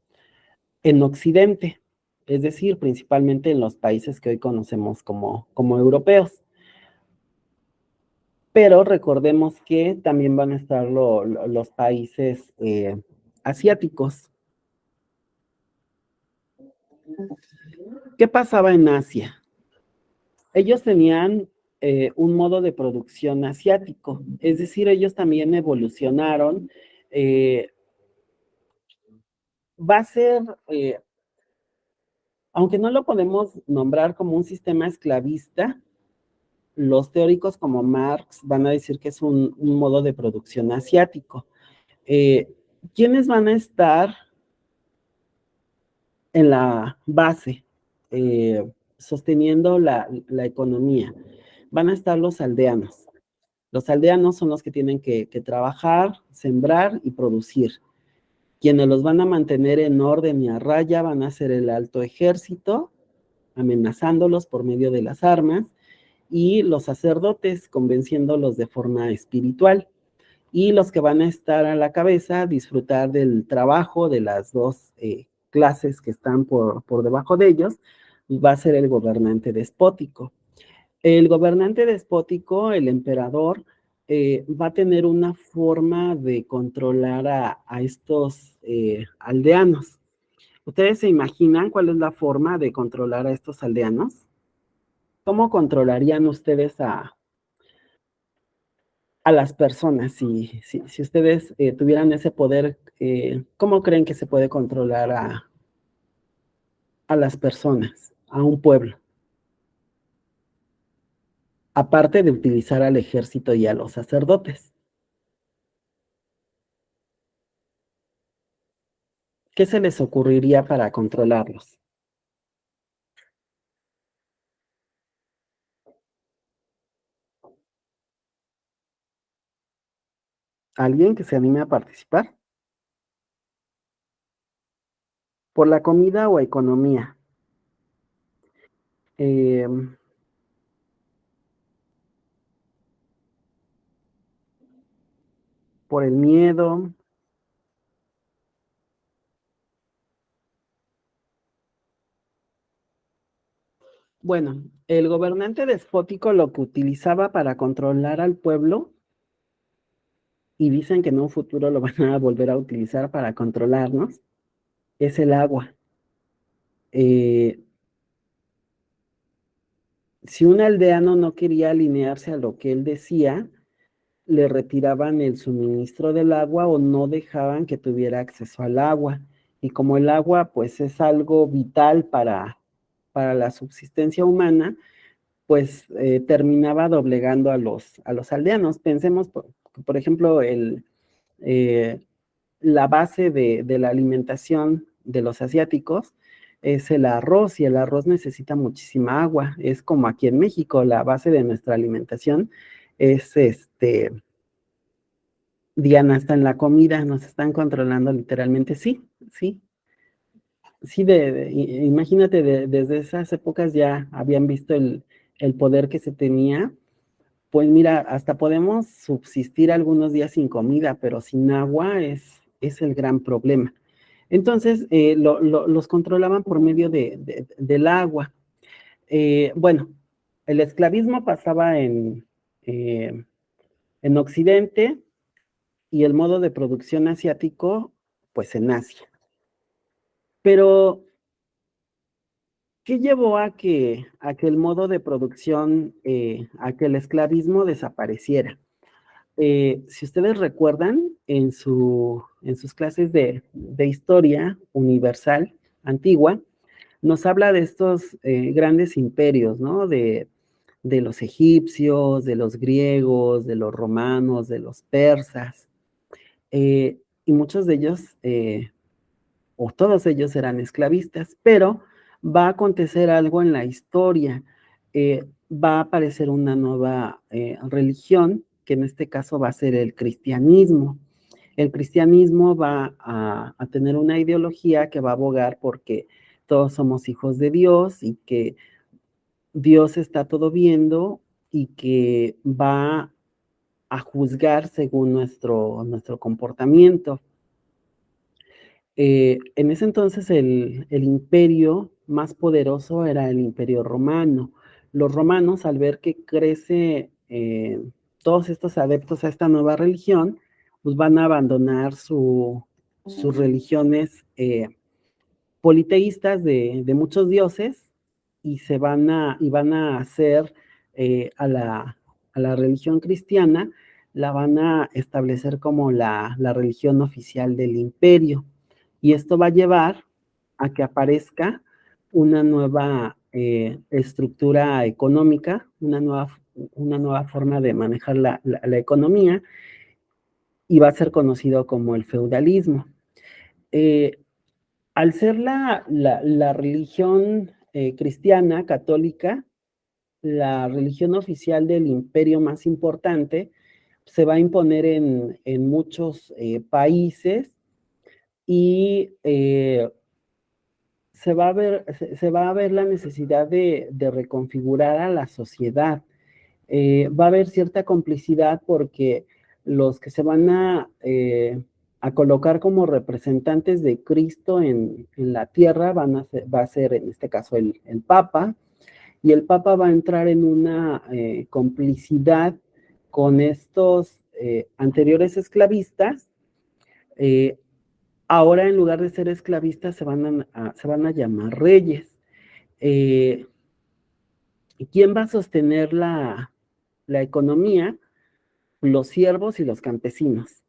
en Occidente, es decir, principalmente en los países que hoy conocemos como europeos. Pero recordemos que también van a estar los países asiáticos. ¿Qué pasaba en Asia? Ellos tenían un modo de producción asiático, es decir, ellos también evolucionaron. Va a ser, aunque no lo podemos nombrar como un sistema esclavista, los teóricos como Marx van a decir que es un modo de producción asiático. ¿Quiénes van a estar en la base, sosteniendo la economía? Van a estar los aldeanos. Los aldeanos son los que tienen que trabajar, sembrar y producir. Quienes los van a mantener en orden y a raya van a ser el alto ejército, amenazándolos por medio de las armas, y los sacerdotes convenciéndolos de forma espiritual. y los que van a estar a la cabeza, disfrutar del trabajo de las dos clases que están por debajo de ellos, va a ser el gobernante despótico. El gobernante despótico, el emperador, va a tener una forma de controlar a estos aldeanos. ¿Ustedes se imaginan cuál es la forma de controlar a estos aldeanos? ¿Cómo controlarían ustedes a las personas si ustedes tuvieran ese poder? ¿Cómo creen que se puede controlar a las personas, a un pueblo? Aparte de utilizar al ejército y a los sacerdotes. ¿Qué se les ocurriría para controlarlos? ¿Alguien que se anime a participar? ¿Por la comida o economía? Eh, ¿Por el miedo? Bueno, el gobernante despótico lo que utilizaba para controlar al pueblo, y dicen que en un futuro lo van a volver a utilizar para controlarnos, es el agua. Eh, si un aldeano no quería alinearse a lo que él decía, le retiraban el suministro del agua o no dejaban que tuviera acceso al agua. Y como el agua pues es algo vital para la subsistencia humana, pues terminaba doblegando a los aldeanos. Pensemos, por ejemplo, eh, la base de la alimentación de los asiáticos es el arroz, y el arroz necesita muchísima agua. Es como aquí en México, la base de nuestra alimentación es Diana, está en la comida, nos están controlando literalmente. Sí, sí, sí, imagínate, desde esas épocas ya habían visto el poder que se tenía. Pues mira, hasta podemos subsistir algunos días sin comida, pero sin agua es el gran problema. Entonces, los controlaban por medio del agua. Bueno, el esclavismo pasaba en Occidente, y el modo de producción asiático, pues en Asia. Pero, ¿qué llevó a que el modo de producción, a que el esclavismo desapareciera? Si ustedes recuerdan, en sus clases de historia universal antigua, nos habla de estos grandes imperios, ¿no? De los egipcios, de los griegos, de los romanos, de los persas, y muchos de ellos, o todos ellos eran esclavistas, pero va a acontecer algo en la historia. Va a aparecer una nueva religión, que en este caso va a ser el cristianismo. El cristianismo va a tener una ideología que va a abogar porque todos somos hijos de Dios, y que Dios está todo viendo, y que va a juzgar según nuestro comportamiento. En ese entonces el imperio más poderoso era el imperio romano. Los romanos, al ver que crece todos estos adeptos a esta nueva religión, pues van a abandonar sus religiones politeístas de muchos dioses, y van a hacer a la religión cristiana, la van a establecer como la religión oficial del imperio. Y esto va a llevar a que aparezca una nueva estructura económica, una nueva forma de manejar la economía, y va a ser conocido como el feudalismo. Eh, Al ser la religión cristiana, católica, la religión oficial del imperio más importante, se va a imponer en muchos países, y se va a ver la necesidad de reconfigurar a la sociedad. Va a haber cierta complicidad porque los que se van a colocar como representantes de Cristo en la tierra va a ser en este caso el Papa, y el Papa va a entrar en una complicidad con estos anteriores esclavistas. Ahora en lugar de ser esclavistas se van a llamar reyes. ¿Quién va a sostener la economía? Los siervos y los campesinos.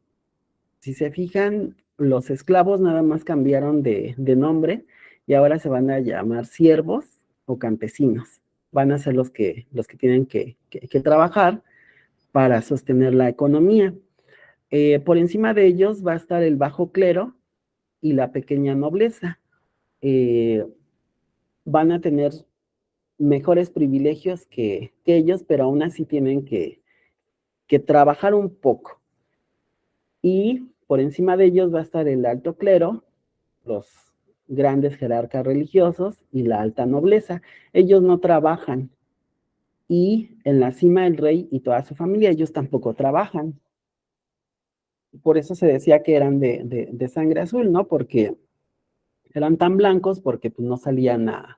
Si se fijan, los esclavos nada más cambiaron de nombre y ahora se van a llamar siervos o campesinos. Van a ser los que tienen que trabajar para sostener la economía. Por encima de ellos va a estar el bajo clero y la pequeña nobleza. Van a tener mejores privilegios que ellos, pero aún así tienen que trabajar un poco. Y por encima de ellos va a estar el alto clero, los grandes jerarcas religiosos y la alta nobleza. Ellos no trabajan. Y en la cima el rey y toda su familia, ellos tampoco trabajan. Por eso se decía que eran de sangre azul, ¿no? Porque eran tan blancos porque pues, no salían a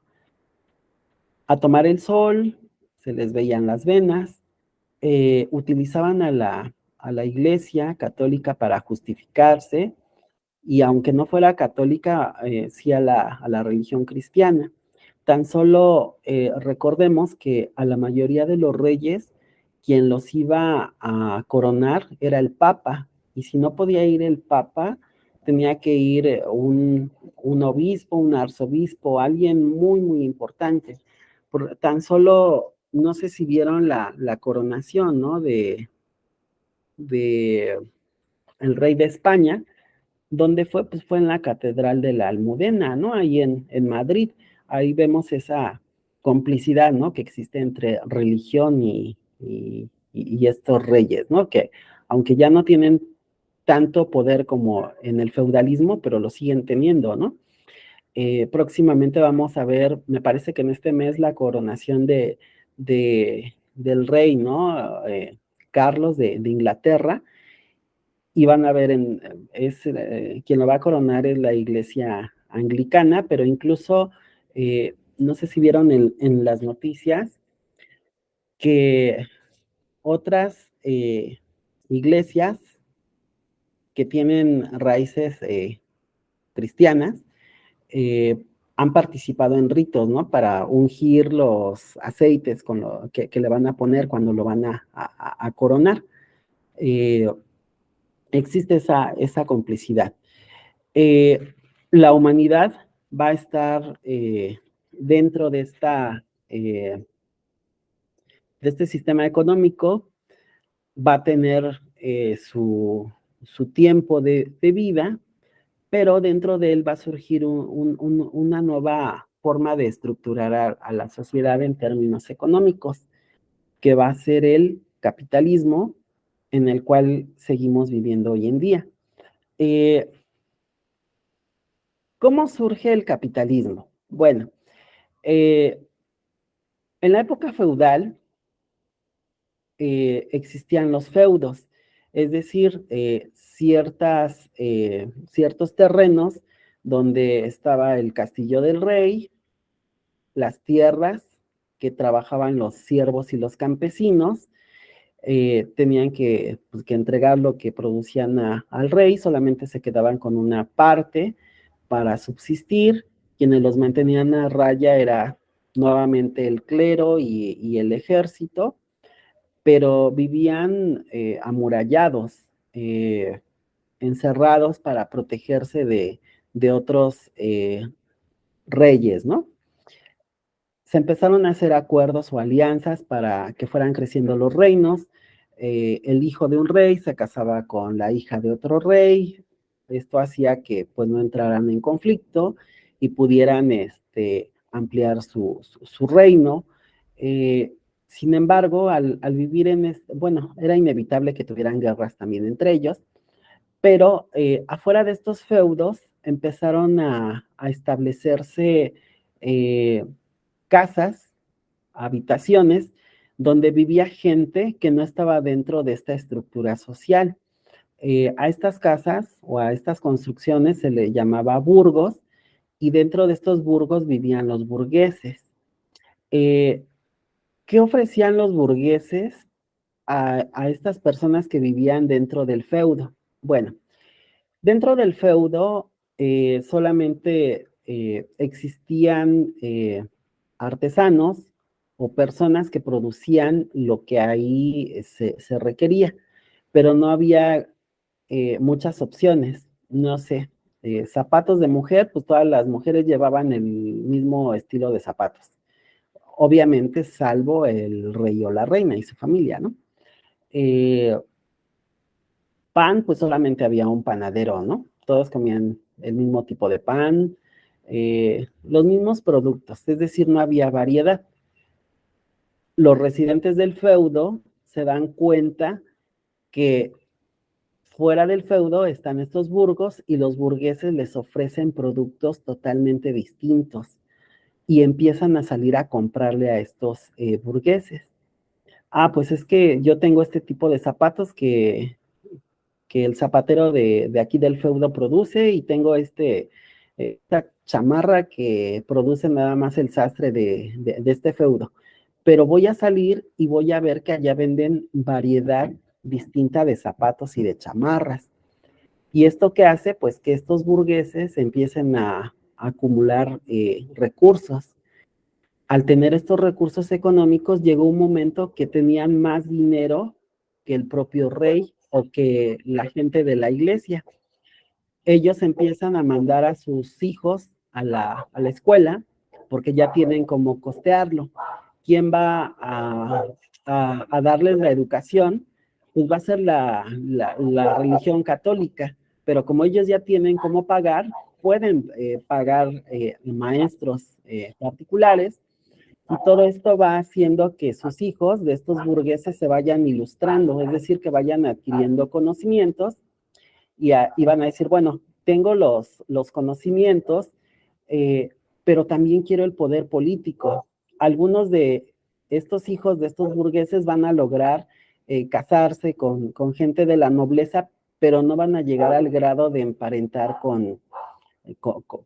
tomar el sol, se les veían las venas, utilizaban a la iglesia católica para justificarse, y aunque no fuera católica, sí a la religión cristiana. Tan solo recordemos que a la mayoría de los reyes, quien los iba a coronar era el Papa, y si no podía ir el Papa, tenía que ir un obispo, un arzobispo, alguien muy, muy importante. Tan solo, no sé si vieron la coronación, ¿no? De el rey de España. ¿Dónde fue? Pues fue en la Catedral de la Almudena, ¿no? Ahí en Madrid. Ahí vemos esa complicidad, ¿no? Que existe entre religión y estos reyes, ¿no? Que aunque ya no tienen tanto poder como en el feudalismo, pero lo siguen teniendo, ¿no? Próximamente vamos a ver, me parece que en este mes, la coronación del rey, ¿no? Carlos de Inglaterra, y van a ver, quien lo va a coronar es la iglesia anglicana, pero incluso, no sé si vieron en las noticias que otras iglesias que tienen raíces cristianas han participado en ritos, ¿no? Para ungir los aceites que le van a poner cuando lo van a coronar. Existe esa complicidad. La humanidad va a estar dentro de este sistema económico, va a tener su tiempo de vida, pero dentro de él va a surgir una nueva forma de estructurar a la sociedad en términos económicos, que va a ser el capitalismo en el cual seguimos viviendo hoy en día. ¿Cómo surge el capitalismo? Bueno, en la época feudal existían los feudos, es decir, ciertos terrenos donde estaba el castillo del rey, las tierras que trabajaban los siervos y los campesinos, tenían pues, que entregar lo que producían al rey, solamente se quedaban con una parte para subsistir. Quienes los mantenían a raya era nuevamente el clero y el ejército, pero vivían amurallados, encerrados para protegerse de otros reyes, ¿no? Se empezaron a hacer acuerdos o alianzas para que fueran creciendo los reinos. El hijo de un rey se casaba con la hija de otro rey. Esto hacía que pues no entraran en conflicto y pudieran ampliar su reino. Sin embargo, al vivir bueno, era inevitable que tuvieran guerras también entre ellos, pero afuera de estos feudos empezaron a establecerse casas, habitaciones, donde vivía gente que no estaba dentro de esta estructura social. A estas casas o a estas construcciones se le llamaba burgos, y dentro de estos burgos vivían los burgueses. ¿Qué ofrecían los burgueses a estas personas que vivían dentro del feudo? Bueno, dentro del feudo solamente existían artesanos o personas que producían lo que ahí se requería, pero no había muchas opciones. No sé, zapatos de mujer, pues todas las mujeres llevaban el mismo estilo de zapatos. Obviamente, salvo el rey o la reina y su familia, ¿no? Eh, Pan, pues solamente había un panadero, ¿no? Todos comían el mismo tipo de pan, los mismos productos, es decir, no había variedad. Los residentes del feudo se dan cuenta que fuera del feudo están estos burgos y los burgueses les ofrecen productos totalmente distintos y empiezan a salir a comprarle a estos burgueses. Ah, pues es que yo tengo este tipo de zapatos que el zapatero de aquí del feudo produce, y tengo esta chamarra que produce nada más el sastre de este feudo. Pero voy a salir y voy a ver que allá venden variedad distinta de zapatos y de chamarras. ¿Y esto qué hace? Pues que estos burgueses empiecen a acumular recursos. Al tener estos recursos económicos, llegó un momento que tenían más dinero que el propio rey o que la gente de la iglesia. Ellos empiezan a mandar a sus hijos a la escuela porque ya tienen cómo costearlo. ¿Quién va a darles la educación? Pues va a ser la religión católica, pero como ellos ya tienen cómo pagar, pueden pagar maestros particulares, y todo esto va haciendo que sus hijos de estos burgueses se vayan ilustrando, es decir, que vayan adquiriendo conocimientos y van a decir, bueno, tengo los conocimientos, eh, pero también quiero el poder político. Algunos de estos hijos de estos burgueses van a lograr casarse con gente de la nobleza, pero no van a llegar al grado de emparentar con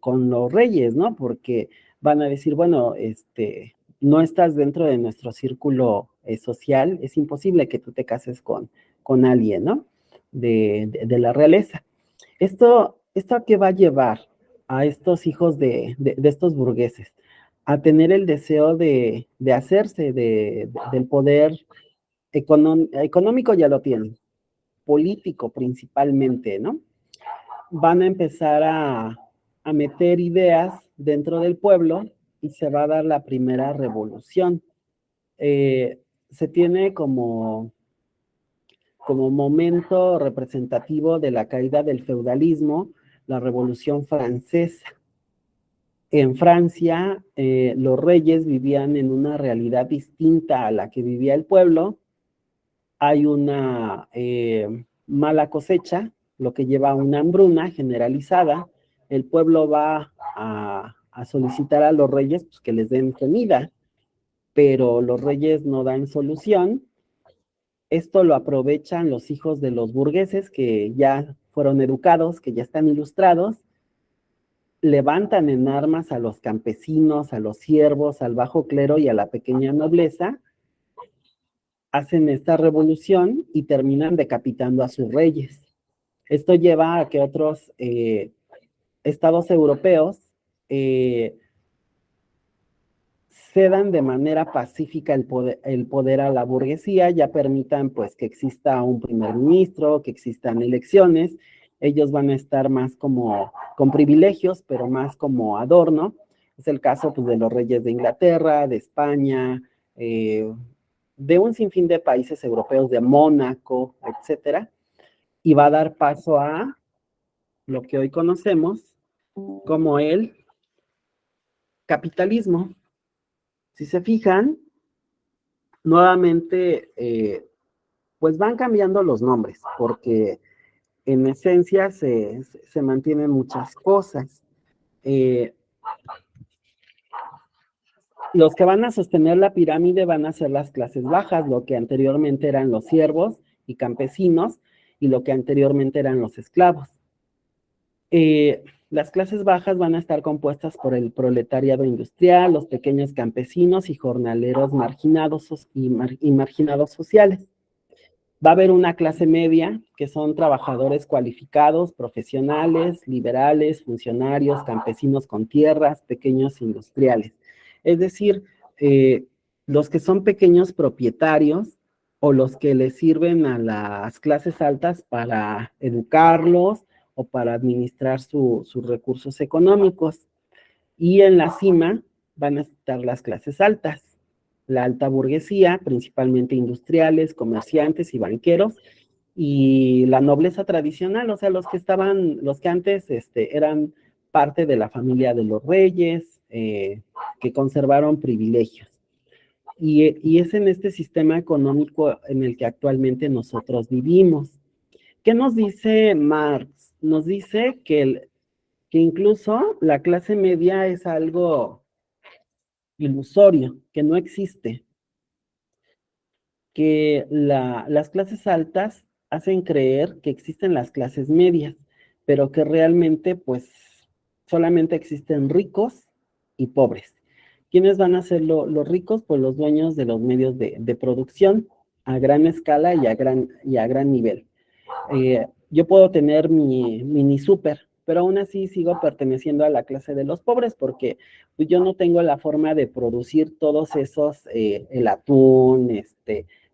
los reyes, ¿no? Porque van a decir, bueno, no estás dentro de nuestro círculo social, es imposible que tú te cases con alguien, ¿no? De la realeza. ¿Esto a qué va a llevar a estos hijos de estos burgueses? A tener el deseo de hacerse del poder económico, ya lo tienen, político principalmente, ¿no? Van a empezar a meter ideas dentro del pueblo y se va a dar la primera revolución. Se tiene como momento representativo de la caída del feudalismo la Revolución Francesa. En Francia, los reyes vivían en una realidad distinta a la que vivía el pueblo. Hay una mala cosecha, lo que lleva a una hambruna generalizada. El pueblo va a solicitar a los reyes pues, que les den comida, pero los reyes no dan solución. Esto lo aprovechan los hijos de los burgueses que ya fueron educados, que ya están ilustrados, levantan en armas a los campesinos, a los siervos, al bajo clero y a la pequeña nobleza, hacen esta revolución y terminan decapitando a sus reyes. Esto lleva a que otros estados europeos eh, cedan de manera pacífica el poder a la burguesía, ya permitan pues que exista un primer ministro, que existan elecciones. Ellos van a estar más como con privilegios, pero más como adorno. Es el caso pues, de los reyes de Inglaterra, de España, de un sinfín de países europeos, de Mónaco, etcétera, y va a dar paso a lo que hoy conocemos como el capitalismo. Si se fijan, nuevamente, pues van cambiando los nombres, porque en esencia se mantienen muchas cosas. Eh, Los que van a sostener la pirámide van a ser las clases bajas, lo que anteriormente eran los siervos y campesinos, y lo que anteriormente eran los esclavos. Las clases bajas van a estar compuestas por el proletariado industrial, los pequeños campesinos y jornaleros marginados y marginados sociales. Va a haber una clase media, que son trabajadores cualificados, profesionales, liberales, funcionarios, campesinos con tierras, pequeños industriales. Es decir, los que son pequeños propietarios o los que les sirven a las clases altas para educarlos o para administrar sus recursos económicos. Y en la cima van a estar las clases altas, la alta burguesía, principalmente industriales, comerciantes y banqueros, y la nobleza tradicional, o sea, los que antes eran parte de la familia de los reyes, que conservaron privilegios. Y es en este sistema económico en el que actualmente nosotros vivimos. ¿Qué nos dice Marx? Nos dice que incluso la clase media es algo ilusorio, que no existe, que las clases altas hacen creer que existen las clases medias, pero que realmente pues solamente existen ricos y pobres. ¿Quiénes van a ser los ricos? Pues los dueños de los medios de producción a gran escala y a gran nivel. Yo puedo tener mi mini súper, pero aún así sigo perteneciendo a la clase de los pobres porque pues, yo no tengo la forma de producir todos esos, el atún,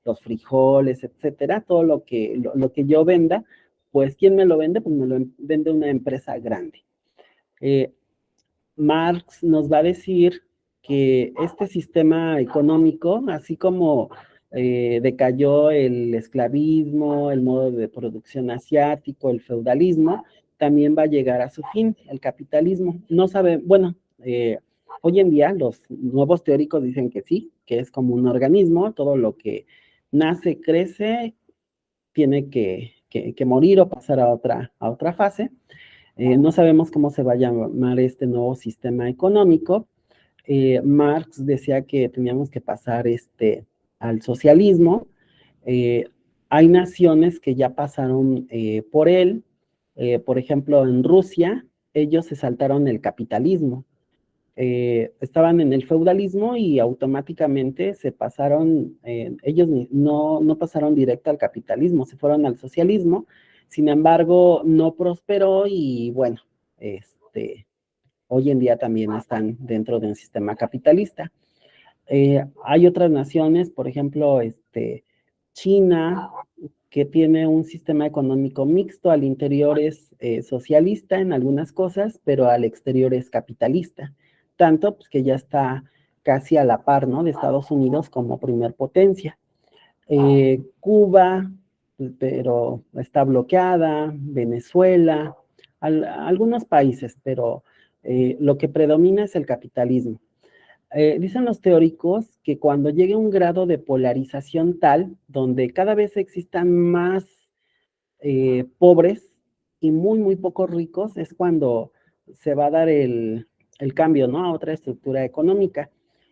los frijoles, etcétera, todo lo que yo venda, pues ¿quién me lo vende? Pues me lo vende una empresa grande. Eh, Marx nos va a decir que este sistema económico, así como decayó el esclavismo, el modo de producción asiático, el feudalismo, también va a llegar a su fin, el capitalismo. No sabe, bueno, hoy en día los nuevos teóricos dicen que sí, que es como un organismo, todo lo que nace, crece, tiene que morir o pasar a otra fase. No sabemos cómo se va a llamar este nuevo sistema económico. Marx decía que teníamos que pasar al socialismo. Eh, Hay naciones que ya pasaron por él. Por ejemplo, en Rusia, ellos se saltaron el capitalismo. Estaban en el feudalismo y automáticamente se pasaron, ellos no pasaron directo al capitalismo, se fueron al socialismo. Sin embargo, no prosperó y bueno, hoy en día también están dentro de un sistema capitalista. Hay otras naciones, por ejemplo, China, que tiene un sistema económico mixto, al interior es socialista en algunas cosas, pero al exterior es capitalista. Tanto pues, que ya está casi a la par, ¿no? De Estados Unidos como primer potencia. Cuba, pero está bloqueada, Venezuela, algunos países, pero lo que predomina es el capitalismo. Dicen los teóricos que cuando llegue un grado de polarización tal, donde cada vez existan más pobres y muy pocos ricos, es cuando se va a dar el cambio, ¿no? A otra estructura económica.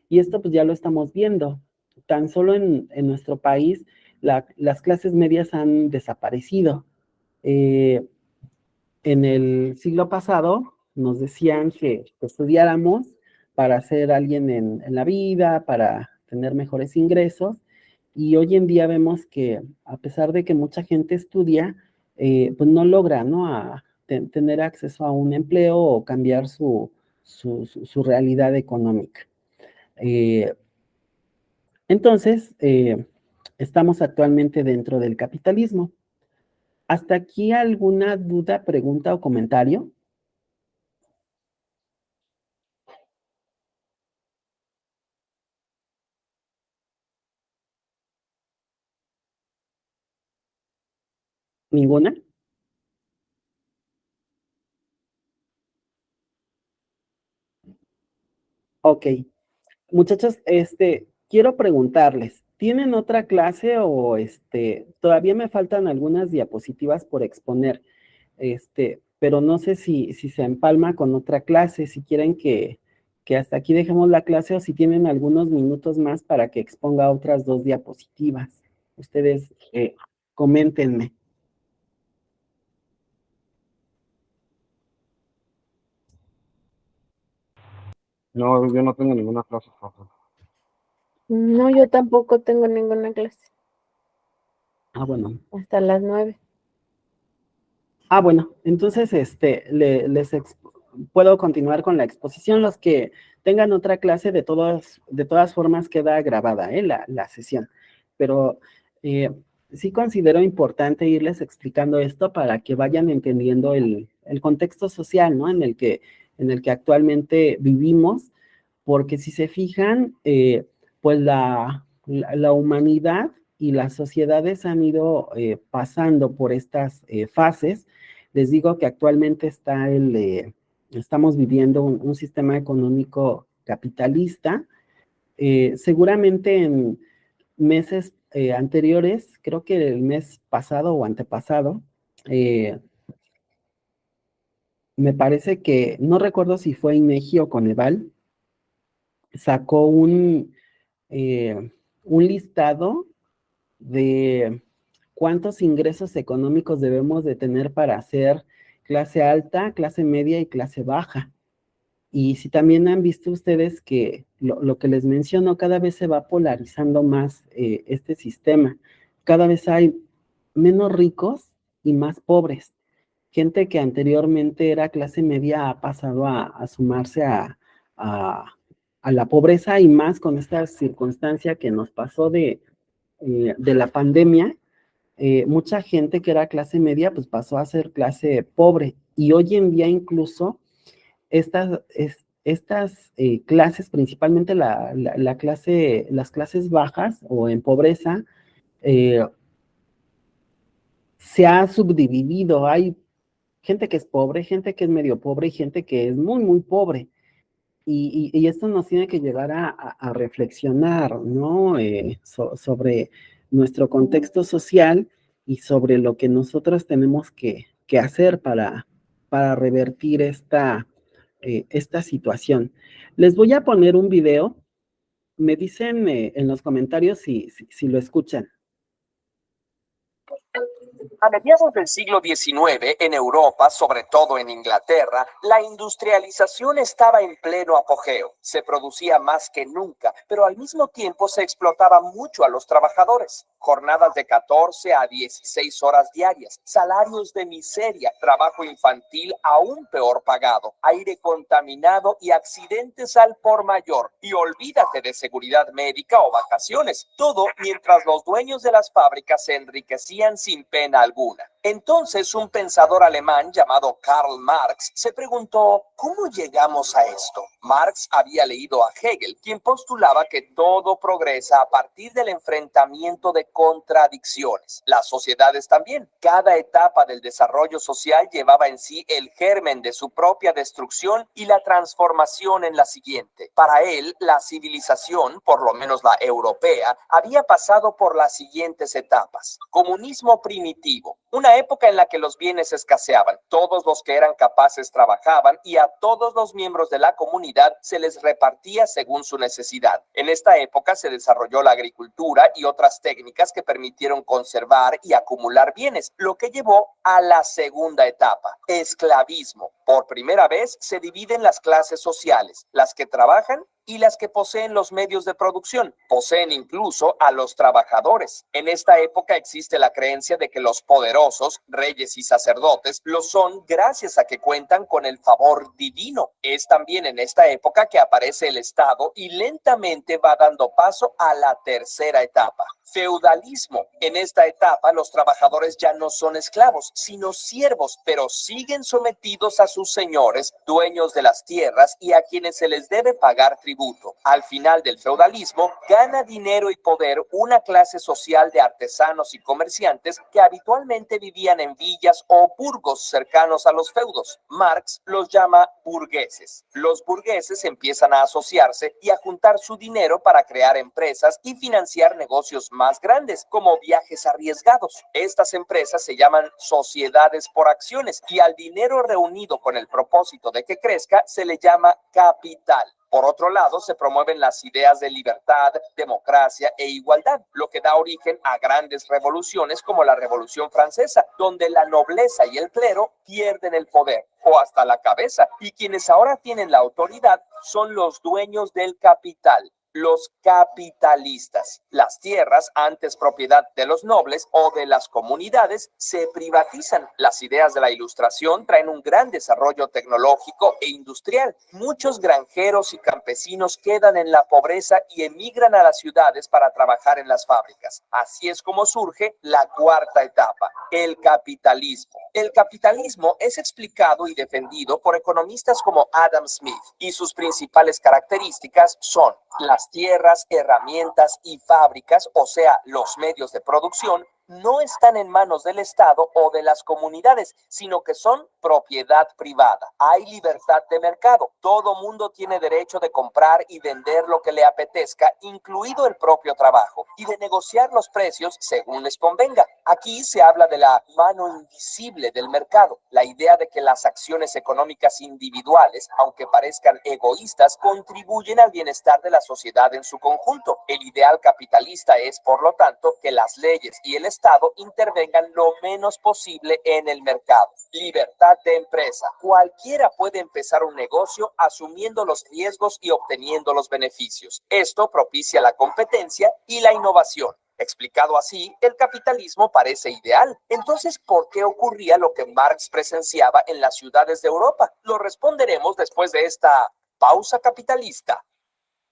Y esto pues ya lo estamos viendo. Tan solo en nuestro país las clases medias han desaparecido. Eh, en el siglo pasado nos decían que estudiáramos para ser alguien en la vida, para tener mejores ingresos, y hoy en día vemos que a pesar de que mucha gente estudia, pues no logra, ¿no? Tener acceso a un empleo o cambiar su realidad económica. Eh, entonces, estamos actualmente dentro del capitalismo. ¿Hasta aquí alguna duda, pregunta o comentario? ¿Ninguna? Ok. Muchachos, quiero preguntarles, ¿tienen otra clase o todavía me faltan algunas diapositivas por exponer? Pero no sé si se empalma con otra clase, si quieren que hasta aquí dejemos la clase o si tienen algunos minutos más para que exponga otras 2 diapositivas. Ustedes coméntenme. No, yo no tengo ninguna clase, profe. No, yo tampoco tengo ninguna clase. Ah, bueno. Hasta las 9. Ah, bueno, entonces puedo continuar con la exposición. Los que tengan otra clase, de todas formas queda grabada la sesión. Pero sí considero importante irles explicando esto para que vayan entendiendo el contexto social, ¿no? En el que actualmente vivimos, porque si se fijan, pues la humanidad y las sociedades han ido pasando por estas fases. Les digo que actualmente estamos viviendo un sistema económico capitalista. Seguramente en meses anteriores, creo que el mes pasado o antepasado, me parece que, no recuerdo si fue INEGI o Coneval, sacó un listado de cuántos ingresos económicos debemos de tener para ser clase alta, clase media y clase baja. Y si también han visto ustedes que lo que les menciono, cada vez se va polarizando más este sistema. Cada vez hay menos ricos y más pobres. Gente que anteriormente era clase media ha pasado a sumarse a, a la pobreza, y más con esta circunstancia que nos pasó de la pandemia. Mucha gente que era clase media pues pasó a ser clase pobre, y hoy en día incluso estas clases, principalmente las clases bajas o en pobreza, eh, se ha subdividido. Hay gente que es pobre, gente que es medio pobre y gente que es muy, muy pobre. Y esto nos tiene que llevar a reflexionar, ¿no? Sobre nuestro contexto social y sobre lo que nosotros tenemos que hacer para revertir esta situación. Les voy a poner un video. Me dicen en los comentarios si lo escuchan. A mediados del siglo XIX, en Europa, sobre todo en Inglaterra, la industrialización estaba en pleno apogeo. Se producía más que nunca, pero al mismo tiempo se explotaba mucho a los trabajadores. Jornadas de 14 a 16 horas diarias, salarios de miseria, trabajo infantil aún peor pagado, aire contaminado y accidentes al por mayor. Y olvídate de seguridad médica o vacaciones. Todo mientras los dueños de las fábricas se enriquecían sin pena alguna. Entonces, un pensador alemán llamado Karl Marx se preguntó, ¿cómo llegamos a esto? Marx había leído a Hegel, quien postulaba que todo progresa a partir del enfrentamiento de contradicciones. Las sociedades también. Cada etapa del desarrollo social llevaba en sí el germen de su propia destrucción y la transformación en la siguiente. Para él, la civilización, por lo menos la europea, había pasado por las siguientes etapas. Comunismo primitivo, una época en la que los bienes escaseaban, todos los que eran capaces trabajaban y a todos los miembros de la comunidad se les repartía según su necesidad. En esta época se desarrolló la agricultura y otras técnicas que permitieron conservar y acumular bienes, lo que llevó a la segunda etapa, esclavismo. Por primera vez se dividen las clases sociales, las que trabajan y las que poseen los medios de producción. Poseen incluso a los trabajadores. En esta época existe la creencia de que los poderosos, reyes y sacerdotes, lo son gracias a que cuentan con el favor divino. Es también en esta época que aparece el Estado y lentamente va dando paso a la tercera etapa, feudalismo. En esta etapa los trabajadores ya no son esclavos, sino siervos, pero siguen sometidos a sus señores, dueños de las tierras y a quienes se les debe pagar tributo. Al final del feudalismo, gana dinero y poder una clase social de artesanos y comerciantes que habitualmente vivían en villas o burgos cercanos a los feudos. Marx los llama burgueses. Los burgueses empiezan a asociarse y a juntar su dinero para crear empresas y financiar negocios más grandes, como viajes arriesgados. Estas empresas se llaman sociedades por acciones y al dinero reunido con el propósito de que crezca se le llama capital. Por otro lado, se promueven las ideas de libertad, democracia e igualdad, lo que da origen a grandes revoluciones como la Revolución Francesa, donde la nobleza y el clero pierden el poder o hasta la cabeza, y quienes ahora tienen la autoridad son los dueños del capital. Los capitalistas. Las tierras, antes propiedad de los nobles o de las comunidades, se privatizan. Las ideas de la Ilustración traen un gran desarrollo tecnológico e industrial. Muchos granjeros y campesinos quedan en la pobreza y emigran a las ciudades para trabajar en las fábricas. Así es como surge la cuarta etapa, el capitalismo. El capitalismo es explicado y defendido por economistas como Adam Smith, y sus principales características son las tierras, herramientas y fábricas, o sea, los medios de producción, no están en manos del Estado o de las comunidades, sino que son propiedad privada. Hay libertad de mercado. Todo mundo tiene derecho de comprar y vender lo que le apetezca, incluido el propio trabajo, y de negociar los precios según les convenga. Aquí se habla de la mano invisible del mercado, la idea de que las acciones económicas individuales, aunque parezcan egoístas, contribuyen al bienestar de la sociedad en su conjunto. El ideal capitalista es, por lo tanto, que las leyes y el Estado intervengan lo menos posible en el mercado. Libertad de empresa. Cualquiera puede empezar un negocio asumiendo los riesgos y obteniendo los beneficios. Esto propicia la competencia y la innovación. Explicado así, el capitalismo parece ideal. Entonces, ¿por qué ocurría lo que Marx presenciaba en las ciudades de Europa? Lo responderemos después de esta pausa capitalista.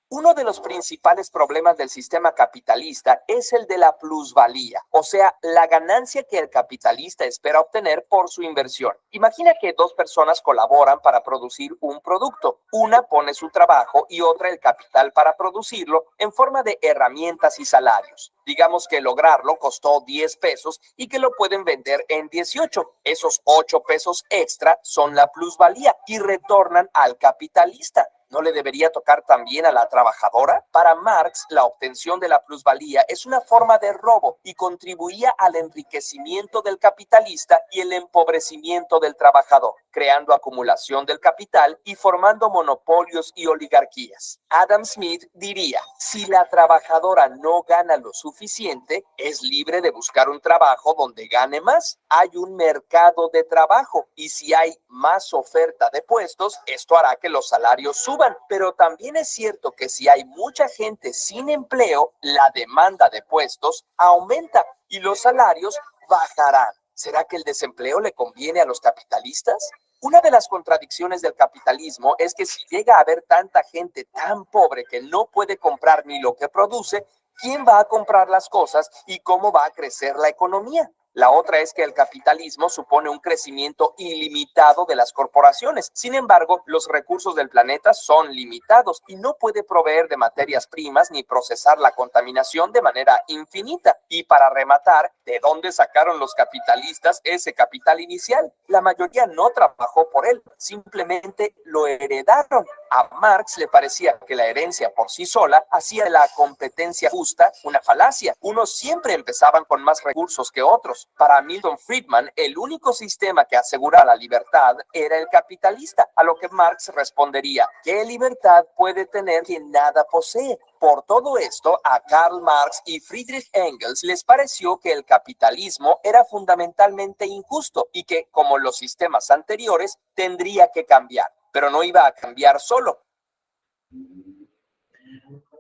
Uno de los principales problemas del sistema capitalista es el de la plusvalía, o sea, la ganancia que el capitalista espera obtener por su inversión. Imagina que dos personas colaboran para producir un producto. Una pone su trabajo y otra el capital para producirlo en forma de herramientas y salarios. Digamos que lograrlo costó 10 pesos y que lo pueden vender en 18. Esos 8 pesos extra son la plusvalía y retornan al capitalista. ¿No le debería tocar también a la trabajadora? Para Marx, la obtención de la plusvalía es una forma de robo y contribuía al enriquecimiento del capitalista y el empobrecimiento del trabajador, creando acumulación del capital y formando monopolios y oligarquías. Adam Smith diría, si la trabajadora no gana lo suficiente, es libre de buscar un trabajo donde gane más. Hay un mercado de trabajo y si hay más oferta de puestos, esto hará que los salarios suban. Pero también es cierto que si hay mucha gente sin empleo, la demanda de puestos aumenta y los salarios bajarán. ¿Será que el desempleo le conviene a los capitalistas? Una de las contradicciones del capitalismo es que si llega a haber tanta gente tan pobre que no puede comprar ni lo que produce, ¿quién va a comprar las cosas y cómo va a crecer la economía? La otra es que el capitalismo supone un crecimiento ilimitado de las corporaciones. Sin embargo, los recursos del planeta son limitados y no puede proveer de materias primas ni procesar la contaminación de manera infinita. Y para rematar, ¿de dónde sacaron los capitalistas ese capital inicial? La mayoría no trabajó por él, simplemente lo heredaron. A Marx le parecía que la herencia por sí sola hacía de la competencia justa una falacia. Unos siempre empezaban con más recursos que otros. Para Milton Friedman, el único sistema que aseguraba la libertad era el capitalista, a lo que Marx respondería, ¿qué libertad puede tener quien nada posee? Por todo esto, a Karl Marx y Friedrich Engels les pareció que el capitalismo era fundamentalmente injusto y que, como los sistemas anteriores, tendría que cambiar, pero no iba a cambiar solo.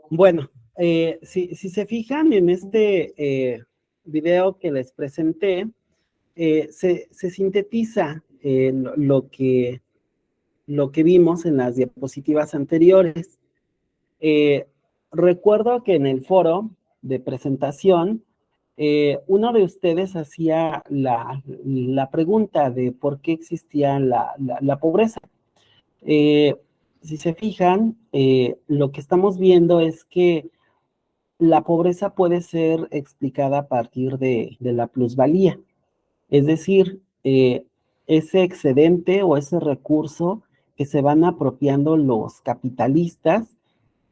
Bueno, si se fijan en este video que les presenté, se sintetiza lo que vimos en las diapositivas anteriores. Recuerdo que en el foro de presentación, uno de ustedes hacía la pregunta de por qué existía la pobreza. Si se fijan, lo que estamos viendo es que la pobreza puede ser explicada a partir de la plusvalía, es decir, ese excedente o ese recurso que se van apropiando los capitalistas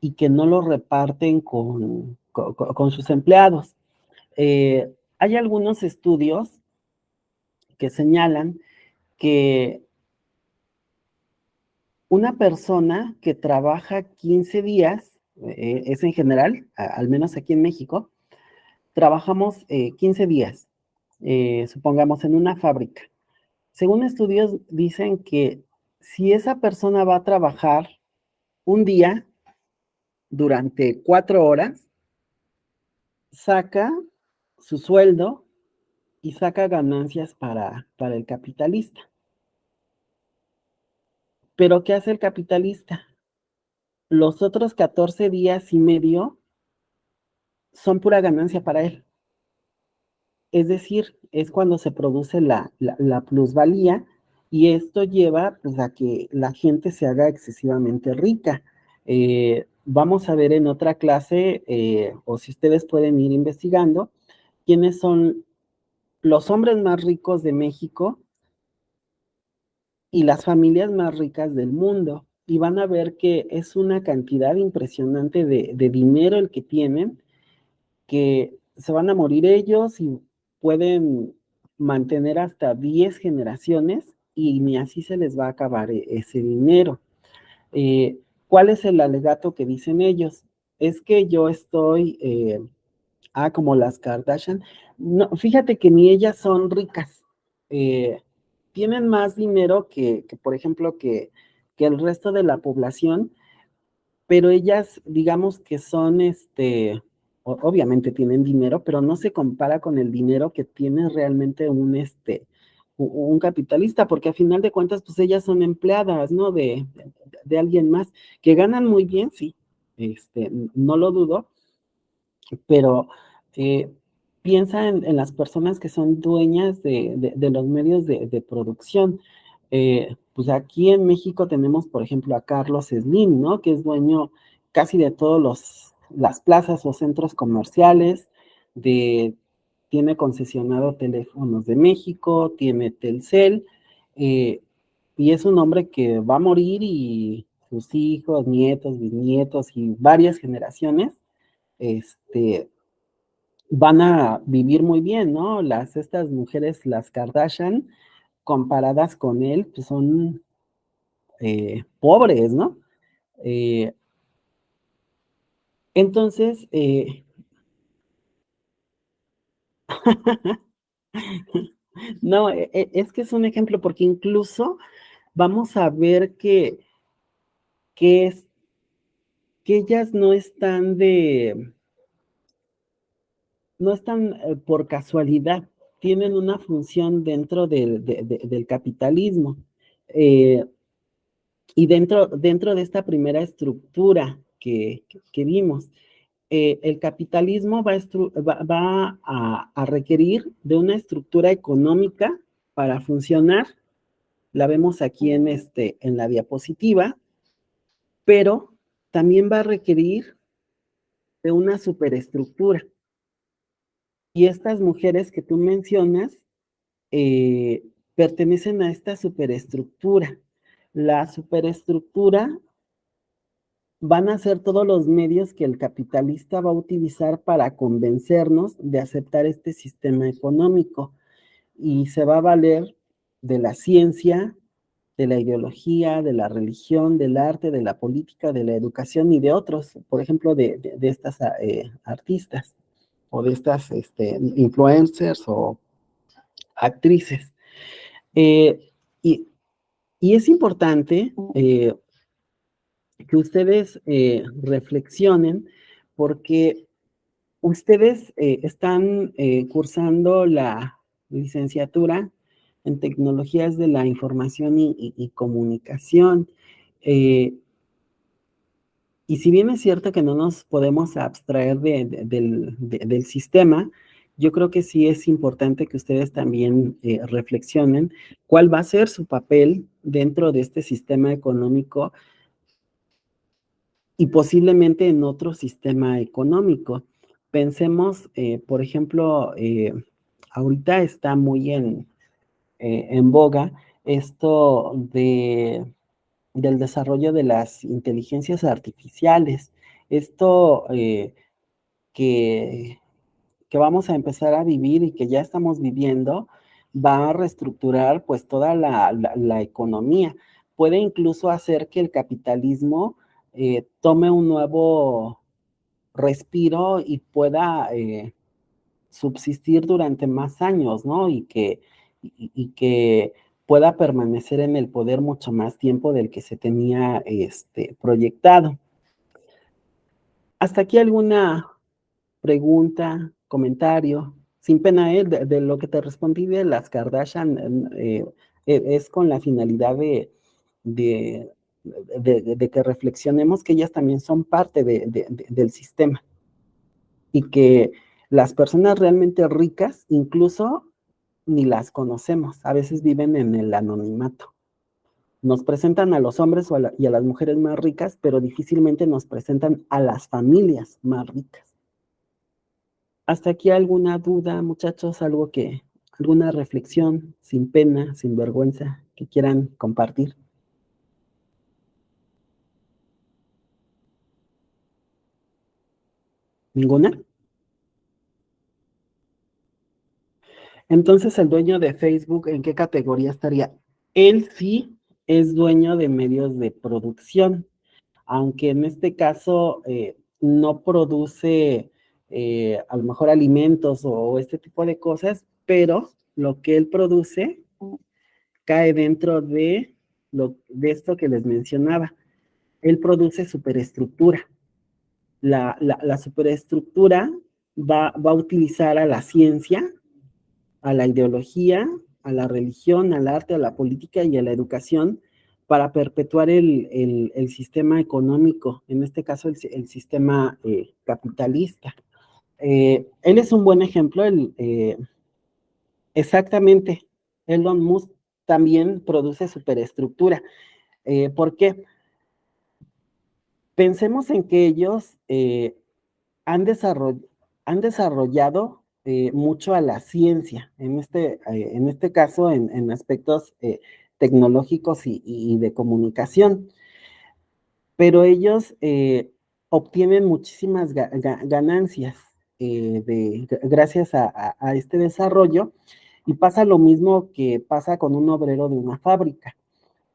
y que no lo reparten con sus empleados. Hay algunos estudios que señalan que una persona que trabaja 15 días, es en general, al menos aquí en México, trabajamos 15 días, supongamos en una fábrica. Según estudios dicen que si esa persona va a trabajar un día durante 4 horas, saca su sueldo y saca ganancias para el capitalista. Pero ¿qué hace el capitalista? Los otros 14 días y medio son pura ganancia para él. Es decir, es cuando se produce la plusvalía y esto lleva pues, a que la gente se haga excesivamente rica. Vamos a ver en otra clase, o si ustedes pueden ir investigando, quiénes son los hombres más ricos de México y las familias más ricas del mundo. Y van a ver que es una cantidad impresionante de dinero el que tienen, que se van a morir ellos y pueden mantener hasta 10 generaciones y ni así se les va a acabar ese dinero. ¿Cuál es el alegato que dicen ellos? Es que yo estoy, como las Kardashian. No, fíjate que ni ellas son ricas. Eh, Tienen más dinero que, por ejemplo, que el resto de la población, pero ellas, digamos que son, obviamente tienen dinero, pero no se compara con el dinero que tiene realmente un capitalista, porque a final de cuentas, pues ellas son empleadas, ¿no? De alguien más, que ganan muy bien, sí, no lo dudo, pero piensa en las personas que son dueñas de los medios de producción. Pues aquí en México tenemos, por ejemplo, a Carlos Slim, ¿no? Que es dueño casi de todas las plazas o centros comerciales, tiene concesionado Teléfonos de México, tiene Telcel, eh, y es un hombre que va a morir y sus hijos, nietos, bisnietos y varias generaciones, este, van a vivir muy bien, ¿no? Estas mujeres, las Kardashian, comparadas con él, pues son pobres, ¿no? Eh, entonces, no, es que es un ejemplo porque incluso vamos a ver que, es, que ellas no están por casualidad, tienen una función dentro del capitalismo. Eh, Y dentro de esta primera estructura que vimos, el capitalismo va a requerir de una estructura económica para funcionar. La vemos aquí en la diapositiva, pero también va a requerir de una superestructura. Y estas mujeres que tú mencionas eh, pertenecen a esta superestructura. La superestructura van a ser todos los medios que el capitalista va a utilizar para convencernos de aceptar este sistema económico y se va a valer de la ciencia, de la ideología, de la religión, del arte, de la política, de la educación y de otros, por ejemplo, de estas artistas o de estas influencers o actrices. Eh, y, y es importante que ustedes reflexionen porque ustedes están cursando la licenciatura en tecnologías de la información y comunicación. eh, y si bien es cierto que no nos podemos abstraer del sistema, yo creo que sí es importante que ustedes también reflexionen cuál va a ser su papel dentro de este sistema económico y posiblemente en otro sistema económico. Pensemos, por ejemplo, ahorita está muy en boga esto del desarrollo de las inteligencias artificiales. Esto que, que vamos a empezar a vivir y que ya estamos viviendo va a reestructurar pues toda la economía. puede incluso hacer que el capitalismo tome un nuevo respiro y pueda subsistir durante más años, ¿no? Y que pueda permanecer en el poder mucho más tiempo del que se tenía proyectado. ¿Hasta aquí alguna pregunta, comentario? Sin pena, de lo que te respondí de las Kardashian, es con la finalidad de, de que reflexionemos que ellas también son parte del sistema y que las personas realmente ricas incluso ni las conocemos, a veces viven en el anonimato. Nos presentan a los hombres y a las mujeres más ricas, pero difícilmente nos presentan a las familias más ricas. ¿Hasta aquí alguna duda, muchachos? ¿Alguna reflexión, sin pena, sin vergüenza, que quieran compartir? ¿Ninguna? Entonces, el dueño de Facebook, ¿en qué categoría estaría? Él sí es dueño de medios de producción, aunque en este caso no produce a lo mejor alimentos o este tipo de cosas, pero lo que él produce cae dentro de esto que les mencionaba. Él produce superestructura. La superestructura va a utilizar a la ciencia, a la ideología, a la religión, al arte, a la política y a la educación para perpetuar el sistema económico, en este caso el sistema capitalista. Él es un buen ejemplo, exactamente, Elon Musk también produce superestructura. ¿Por qué? Pensemos en que ellos han desarrollado mucho a la ciencia, en este caso en aspectos tecnológicos y de comunicación, pero ellos obtienen muchísimas ganancias gracias a este desarrollo, y pasa lo mismo que pasa con un obrero de una fábrica.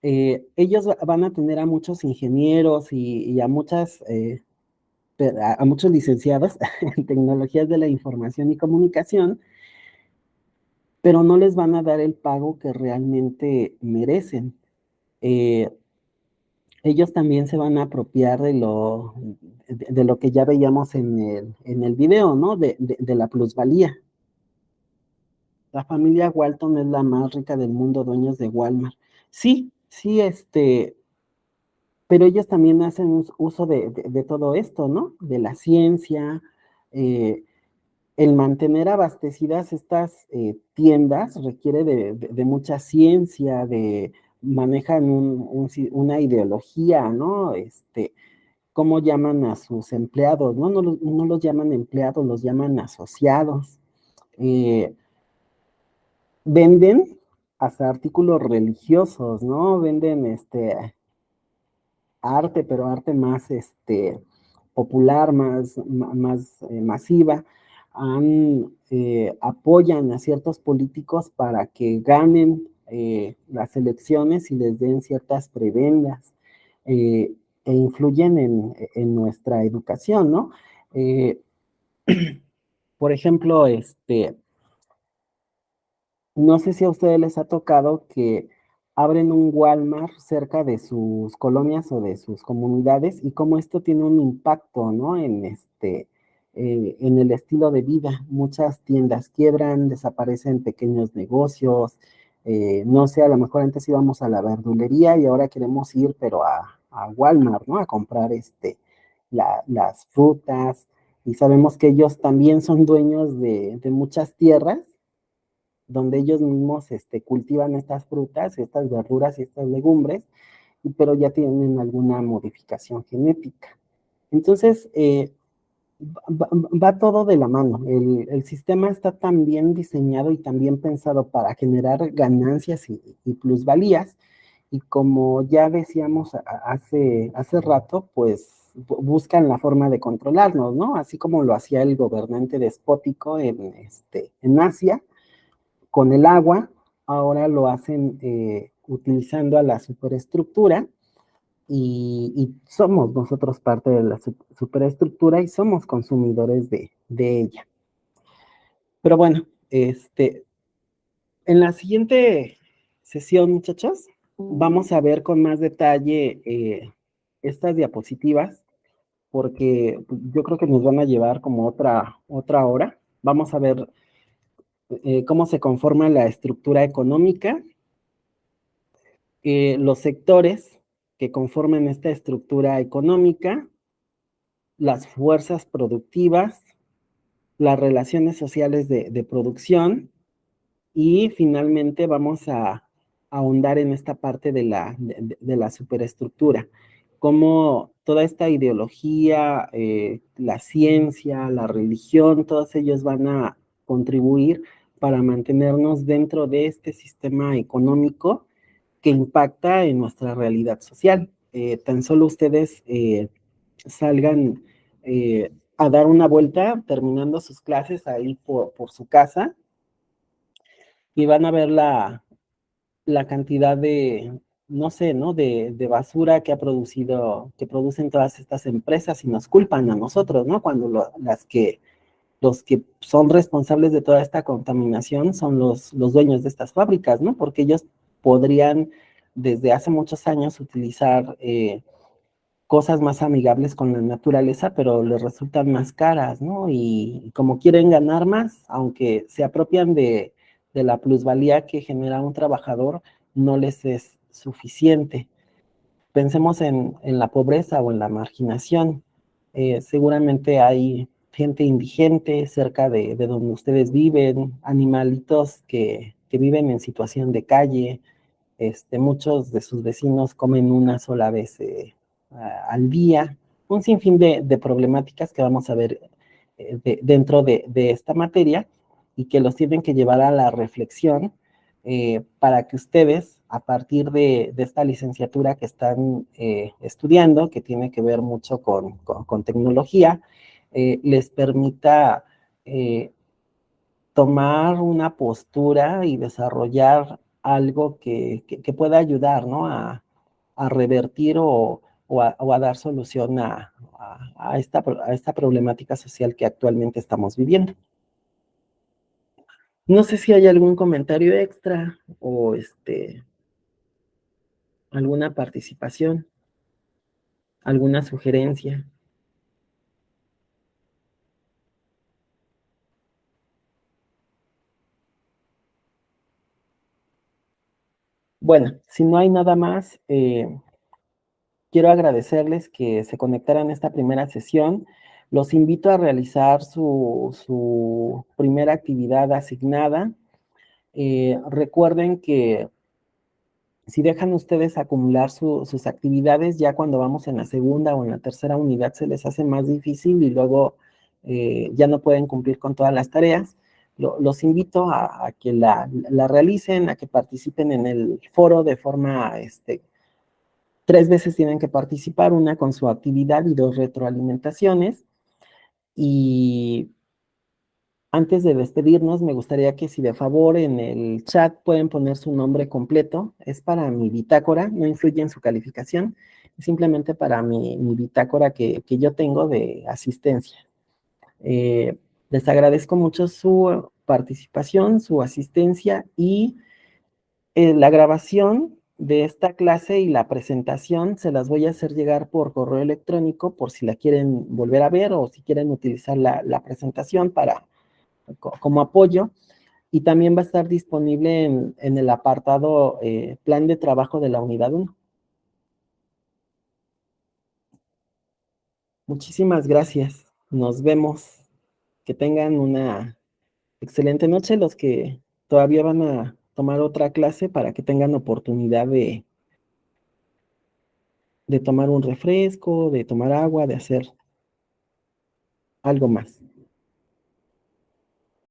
Ellos van a tener a muchos ingenieros y a muchos licenciados en tecnologías de la información y comunicación, pero no les van a dar el pago que realmente merecen. Ellos también se van a apropiar de lo que ya veíamos en el video, ¿no? De la plusvalía. La familia Walton es la más rica del mundo, dueños de Walmart. Sí, pero ellos también hacen uso de todo esto, ¿no? De la ciencia, el mantener abastecidas estas tiendas requiere de mucha ciencia, manejan una ideología, ¿no? ¿Cómo llaman a sus empleados? No los llaman empleados, los llaman asociados. Venden hasta artículos religiosos, ¿no? Venden arte, pero arte más popular, más masiva. Apoyan a ciertos políticos para que ganen las elecciones y les den ciertas prebendas, e influyen en nuestra educación, ¿no? Por ejemplo, no sé si a ustedes les ha tocado que abren un Walmart cerca de sus colonias o de sus comunidades y cómo esto tiene un impacto, ¿no? En el estilo de vida. Muchas tiendas quiebran, desaparecen pequeños negocios. No sé, a lo mejor antes íbamos a la verdulería y ahora queremos ir, pero a Walmart, ¿no? A comprar las frutas. Y sabemos que ellos también son dueños de muchas tierras donde ellos mismos cultivan estas frutas, estas verduras y estas legumbres, pero ya tienen alguna modificación genética. Entonces, va todo de la mano. El sistema está tan bien diseñado y tan bien pensado para generar ganancias y plusvalías, y como ya decíamos hace rato, pues buscan la forma de controlarnos, ¿no? Así como lo hacía el gobernante despótico en Asia, con el agua, ahora lo hacen utilizando a la superestructura y somos nosotros parte de la superestructura y somos consumidores de ella. Pero bueno, en la siguiente sesión, muchachos, vamos a ver con más detalle estas diapositivas, porque yo creo que nos van a llevar como otra hora. Vamos a ver cómo se conforma la estructura económica, los sectores que conforman esta estructura económica, las fuerzas productivas, las relaciones sociales de producción, y finalmente vamos a ahondar en esta parte de la superestructura, cómo toda esta ideología, la ciencia, la religión, todos ellos van a contribuir para mantenernos dentro de este sistema económico que impacta en nuestra realidad social. Tan solo ustedes salgan a dar una vuelta terminando sus clases ahí por su casa y van a ver la cantidad de, no sé, ¿no? De basura que que producen todas estas empresas y nos culpan a nosotros, ¿no? Cuando los que son responsables de toda esta contaminación son los dueños de estas fábricas, ¿no? Porque ellos podrían desde hace muchos años utilizar cosas más amigables con la naturaleza, pero les resultan más caras, ¿no? Y como quieren ganar más, aunque se apropian de la plusvalía que genera un trabajador, no les es suficiente. Pensemos en la pobreza o en la marginación. Seguramente hay gente indigente cerca de donde ustedes viven, animalitos que viven en situación de calle. Muchos de sus vecinos comen una sola vez al día, un sinfín de problemáticas que vamos a ver dentro de esta materia y que los tienen que llevar a la reflexión para que ustedes, a partir de esta licenciatura que están estudiando, que tiene que ver mucho con tecnología, les permita tomar una postura y desarrollar algo que pueda ayudar, ¿no? A revertir o a dar solución a esta problemática social que actualmente estamos viviendo. No sé si hay algún comentario extra o alguna participación, alguna sugerencia. Bueno, si no hay nada más, quiero agradecerles que se conectaran a esta primera sesión. Los invito a realizar su primera actividad asignada. Recuerden que si dejan ustedes acumular sus actividades, ya cuando vamos en la segunda o en la tercera unidad se les hace más difícil y luego ya no pueden cumplir con todas las tareas. Los invito a que la realicen, a que participen en el foro de forma 3 veces tienen que participar, una con su actividad y 2 retroalimentaciones. Y antes de despedirnos, me gustaría que si de favor en el chat pueden poner su nombre completo. Es para mi bitácora, no influye en su calificación, es simplemente para mi bitácora que yo tengo de asistencia. Les agradezco mucho su participación, su asistencia y la grabación de esta clase y la presentación se las voy a hacer llegar por correo electrónico por si la quieren volver a ver o si quieren utilizar la presentación como apoyo. Y también va a estar disponible en el apartado plan de trabajo de la unidad 1. Muchísimas gracias. Nos vemos. Que tengan una excelente noche los que todavía van a tomar otra clase para que tengan oportunidad de tomar un refresco, de tomar agua, de hacer algo más.